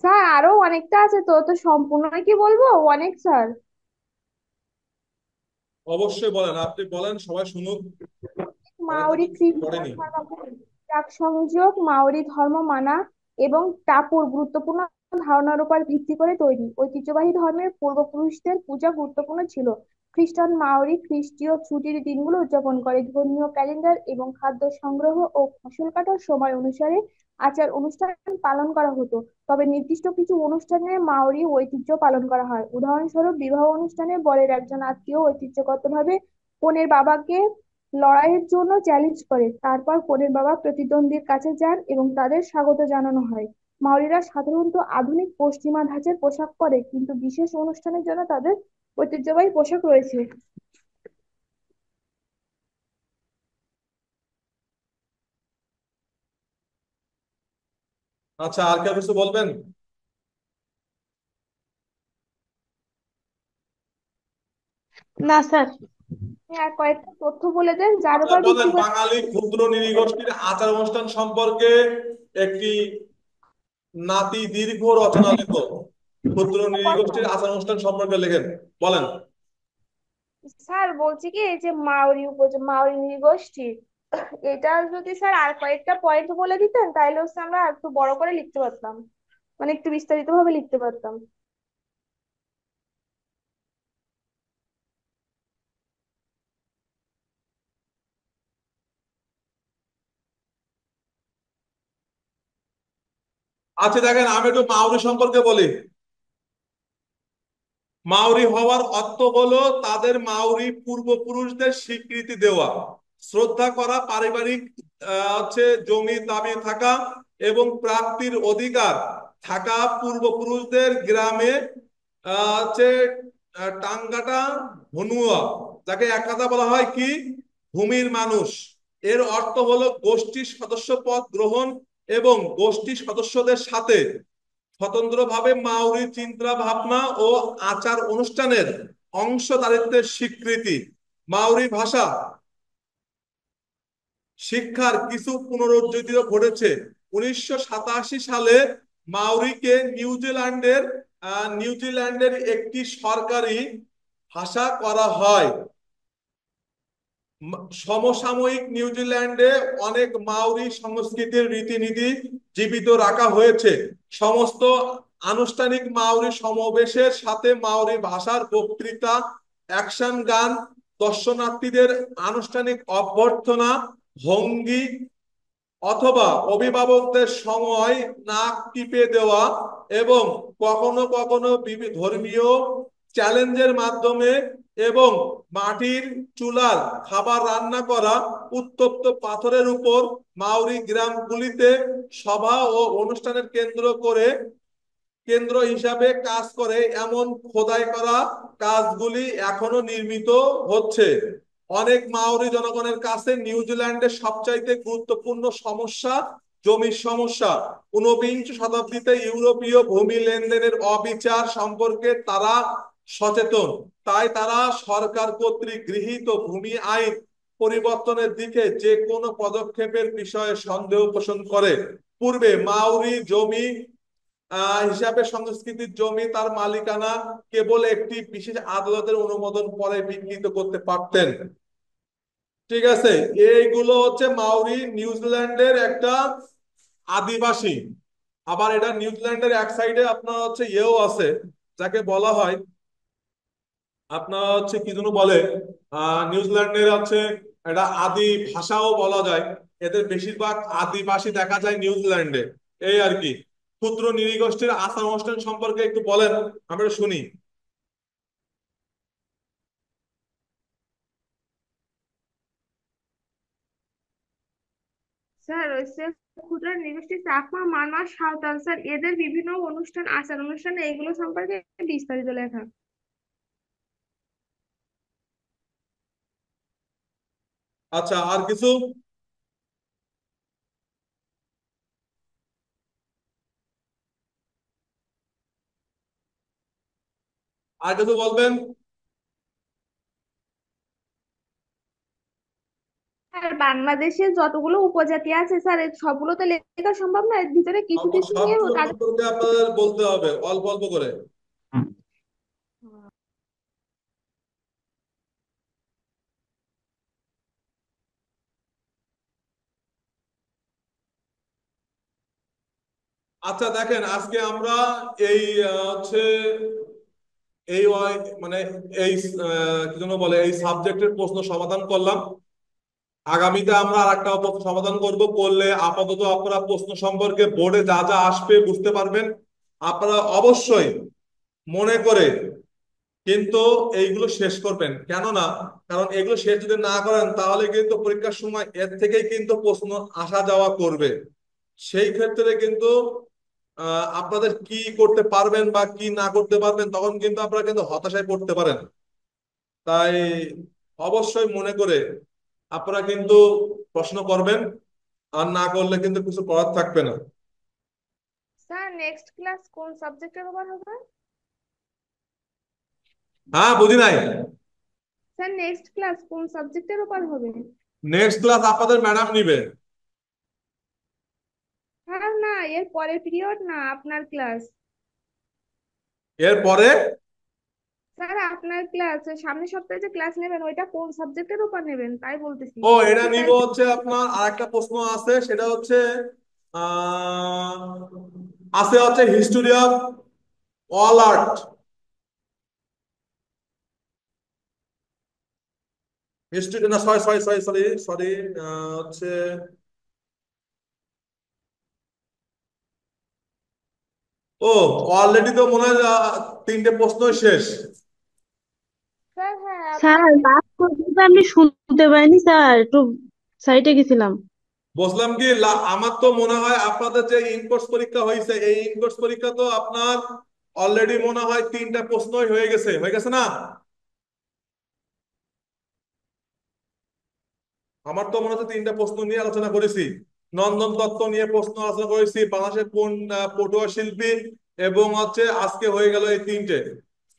স্যার, আরো অনেকটা আছে, তো তো সম্পূর্ণ কি বলবো? অনেক স্যার। অবশ্যই বলেন, আপনি বলেন, সবাই শুনুক। অনেকটা মাওরি তো খ্রিস্টান পড়েনি। ধর্মাবলম্বী। প্রাক সংযোগ মাওরি ধর্ম মানা এবং টাপুর গুরুত্বপূর্ণ ধারণার উপর ভিত্তি করে তৈরি। ঐতিহ্যবাহী ধর্মের পূর্বপুরুষদের পূজা গুরুত্বপূর্ণ ছিল। খ্রিস্টান মাওরি খ্রিস্টীয় ছুটির দিনগুলো উদযাপন করে। ধর্মীয় ক্যালেন্ডার এবং খাদ্য সংগ্রহ ও ফসল কাটার সময় অনুসারে আচার অনুষ্ঠান পালন করা হতো। তবে নির্দিষ্ট কিছু অনুষ্ঠানে মাওরি ঐতিহ্য পালন করা হয়। উদাহরণস্বরূপ, বিবাহ অনুষ্ঠানে বরের একজন আত্মীয় ঐতিহ্যগতভাবে কনের বাবাকে লড়াইয়ের জন্য চ্যালেঞ্জ করে। তারপর কনের বাবা প্রতিদ্বন্দ্বীর কাছে যান এবং তাদের স্বাগত জানানো হয়। মাওরিরা সাধারণত আধুনিক পশ্চিমা ধাঁচের পোশাক পরে, কিন্তু বিশেষ অনুষ্ঠানের জন্য তাদের ঐতিহ্যবাহী পোশাক রয়েছে। আচ্ছা, আর কেউ কিছু বলবেন? না স্যার। আর কয়েকটা তথ্য বলে দেন যার আচ্ছা, উপর বলেন, ভিত্তি করে। বাঙালি ক্ষুদ্র নৃগোষ্ঠীর আচার অনুষ্ঠান সম্পর্কে একটি নাতি দীর্ঘ রচনা লেখো। ক্ষুদ্র নৃগোষ্ঠীর আচার অনুষ্ঠান সম্পর্কে লেখেন, বলেন। স্যার বলছি কি, এই যে মাওরি নৃগোষ্ঠী, এটা যদি স্যার আর কয়েকটা পয়েন্ট বলে দিতেন তাহলে হচ্ছে আমরা একটু বড় করে লিখতে পারতাম, মানে একটু বিস্তারিত ভাবে লিখতে পারতাম। আচ্ছা, দেখেন, আমি একটু মাউরি সম্পর্কে বলি। মাউরি হওয়ার অর্থ হলো তাদের মাউরি পূর্বপুরুষদের স্বীকৃতি দেওয়া, শ্রদ্ধা করা, পারিবারিক হচ্ছে জমি দাবি থাকা এবং প্রাপ্তির অধিকার থাকা পূর্বপুরুষদের গ্রামে হচ্ছে টাঙ্গাটা হনুয়া, যাকে এক কথা বলা হয় কি, ভূমির মানুষ। এর অর্থ হলো গোষ্ঠীর সদস্য পদ গ্রহণ এবং গোষ্ঠী সদস্যদের সাথে স্বতন্ত্রভাবে মাউরি চিন্তা ভাবনা ও আচার অনুষ্ঠানের অংশদারিত্বের স্বীকৃতি। মাউরি ভাষা শিক্ষার কিছু পুনরুজ্জীবিত ঘটেছে। 1987 সালে মাউরিকে নিউজিল্যান্ডের একটি সরকারি ভাষা করা হয়। সমসাময়িক নিউজিল্যান্ডে অনেক মাউরি সংস্কৃতির রীতিনীতি জীবিত রাখা হয়েছে। সমস্ত আনুষ্ঠানিক মাউরি সমাবেশের সাথে মাউরি ভাষার বক্তৃতা, অ্যাকশন গান, দর্শনার্থীদের আনুষ্ঠানিক অভ্যর্থনা, ভঙ্গি অথবা অভিভাবকদের সময় নাক টিপে দেওয়া এবং কখনো কখনো ধর্মীয় চ্যালেঞ্জের মাধ্যমে এবং মাটির চুলার খাবার রান্না করা, উত্তপ্ত পাথরের উপর মাউরি গ্রামগুলিতে সভা ও অনুষ্ঠানের কেন্দ্র হিসাবে কাজ করে এমন খোদাই করা কাজগুলি এখনো নির্মিত হচ্ছে। অনেক মাওরি জনগণের কাছে নিউজিল্যান্ডের সবচাইতে গুরুত্বপূর্ণ সমস্যা জমির সমস্যা। 19 শতাব্দীতে ইউরোপীয় ভূমি লেনদেনের অবিচার সম্পর্কে তারা সচেতন, তাই তারা সরকার কর্তৃক গৃহীত ভূমি আইন পরিবর্তনের দিকে যে কোনো পদক্ষেপের বিষয়ে সন্দেহ পোষণ করে। পূর্বে মাউরি জমি হিসাবে সংস্কৃতির জমি তার মালিকানা কেবল একটি বিশেষ আদালতের অনুমোদন পরে বিকৃত করতে পারতেন। ঠিক আছে, এইগুলো হচ্ছে মাউরি নিউজিল্যান্ডের একটা আদিবাসী। আবার এটা নিউজিল্যান্ডের এক সাইডে আপনার হচ্ছে ইয়েও আছে, যাকে বলা হয় আপনার হচ্ছে কি যেন বলে, নিউজিল্যান্ডের হচ্ছে এটা আদি ভাষাও বলা যায়। এদের বেশিরভাগ আদিবাসী দেখা যায় নিউজিল্যান্ডে। এই আর কি। ক্ষুদ্র নৃগোষ্ঠীর আচার অনুষ্ঠান সম্পর্কে একটু বলেন, আমরা শুনি। স্যার ওই স্যার ক্ষুদ্র নৃগোষ্ঠী চাকমা মারমা সাঁওতাল স্যার এদের বিভিন্ন অনুষ্ঠান আচার অনুষ্ঠান এগুলো সম্পর্কে বিস্তারিত লেখা। আচ্ছা, আর কিছু? আর কিছু বলবেন? আর বাংলাদেশে যতগুলো উপজাতি আছে স্যার এর সবগুলো তো লেখা সম্ভব না, এর ভিতরে কিছু কিছু নিয়ে সবগুলো তাদের। সম্পর্কে আপনাদের বলতে হবে অল্প অল্প করে। আচ্ছা দেখেন, আজকে আমরা এই হচ্ছে এই মানে এই কি যেন বলে, এই সাবজেক্টের প্রশ্ন সমাধান করলাম। আগামীতে আমরা আর একটা সমাধান করব, করলে আপাতত আপনারা প্রশ্ন সম্পর্কে বোর্ডে যা যা আসবে বুঝতে পারবেন। আপনারা অবশ্যই মনে করে কিন্তু এইগুলো শেষ করবেন, কেননা কারণ এগুলো শেষ যদি না করেন তাহলে কিন্তু পরীক্ষার সময় এর থেকেই কিন্তু প্রশ্ন আসা যাওয়া করবে। সেই ক্ষেত্রে কিন্তু আপনাদের কি করতে পারবেন বা কি না করতে পারবেন তখন কিন্তু আপনারা কিন্তু হতাশায় পড়তে পারেন। তাই অবশ্যই মনে করে আপনারা কিন্তু প্রশ্ন করবেন, আর না করলে কিন্তু কিছু করার থাকবে না। স্যার নেক্সট ক্লাস কোন সাবজেক্টের উপর হবে? হ্যাঁ, বুঝি নাই। স্যার নেক্সট ক্লাস কোন সাবজেক্টের উপর হবে? নেক্সট ক্লাস আপনাদের ম্যাডাম নিবে। স্যার না, এর পরের পিরিয়ড না, আপনার ক্লাস। এরপরে স্যার আপনার ক্লাস সামনের সপ্তাহে যে ক্লাস নেবেন ওইটা কোন সাবজেক্টের উপর নেবেন তাই বলতেছি। এটা ঠিক নিব টাইম। হচ্ছে আপনার আরেকটা প্রশ্ন আছে, সেটা হচ্ছে আহ আছে হচ্ছে history of all art. History না, sorry sorry sorry sorry sorry, হচ্ছে ও অলরেডি তো মনে হয় তিনটে প্রশ্নই শেষ। স্যার হ্যাঁ স্যার আপনার। লাস্ট পর্যন্ত আমি শুনতে পাইনি স্যার, একটু সাইটে গেছিলাম। বুঝলাম কি, আমার তো মনে হয় আপনাদের যে ইনকোর্স পরীক্ষা হয়েছে, এই ইনকোর্স পরীক্ষা তো আপনার অলরেডি মনে হয় তিনটা প্রশ্নই হয়ে গেছে না? আমার তো মনে হচ্ছে তিনটা প্রশ্ন নিয়ে আলোচনা করেছি। নন্দন তত্ত্ব নিয়ে প্রশ্ন আলোচনা করেছি, বাংলাদেশের কোন পটুয়া শিল্পী, এবং হচ্ছে আজকে হয়ে গেল এই তিনটে।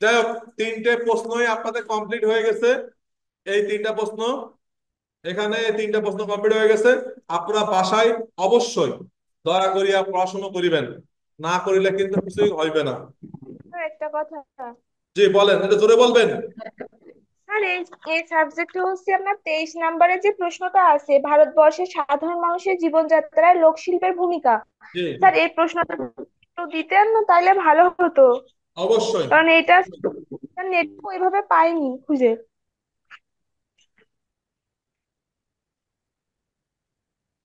যাই হোক, তিনটে প্রশ্নই আপনাদের কমপ্লিট হয়ে গেছে। এই তিনটা প্রশ্ন, এখানে এই তিনটা প্রশ্ন কমপ্লিট হয়ে গেছে। আপনারা বাসায় অবশ্যই দয়া করিয়া পড়াশোনা করিবেন, না করিলে কিন্তু কিছুই হইবে না। স্যার একটা কথা। জি বলেন, এটা জোরে বলবেন। স্যার এই এই সাবজেক্টে হচ্ছে আপনার 23 নম্বরের যে প্রশ্নটা আছে ভারতবর্ষের সাধারণ মানুষের জীবনযাত্রায় লোকশিল্পের ভূমিকা। জি স্যার এই প্রশ্নটা একটু দিতেন না তাহলে ভালো হতো। অবশ্যই। কারণ এটা নেট ওইভাবে পাইনি খুঁজে।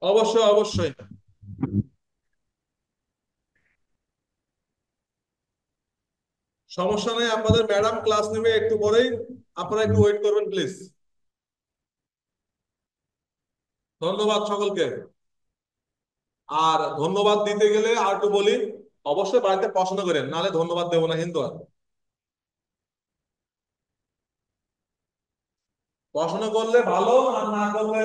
অবশ্যই অবশ্যই, সমস্যা নেই। আপনাদের ম্যাডাম ক্লাস নেবে একটু পরেই, আপনারা একটু ওয়েট করবেন প্লিজ। ধন্যবাদ সকলকে। আর ধন্যবাদ দিতে গেলে আর একটু বলি, অবশ্যই বাড়িতে পড়াশোনা করেন, নাহলে ধন্যবাদ দেবো না কিন্তু। আর পড়াশোনা করলে ভালো, আর না করলে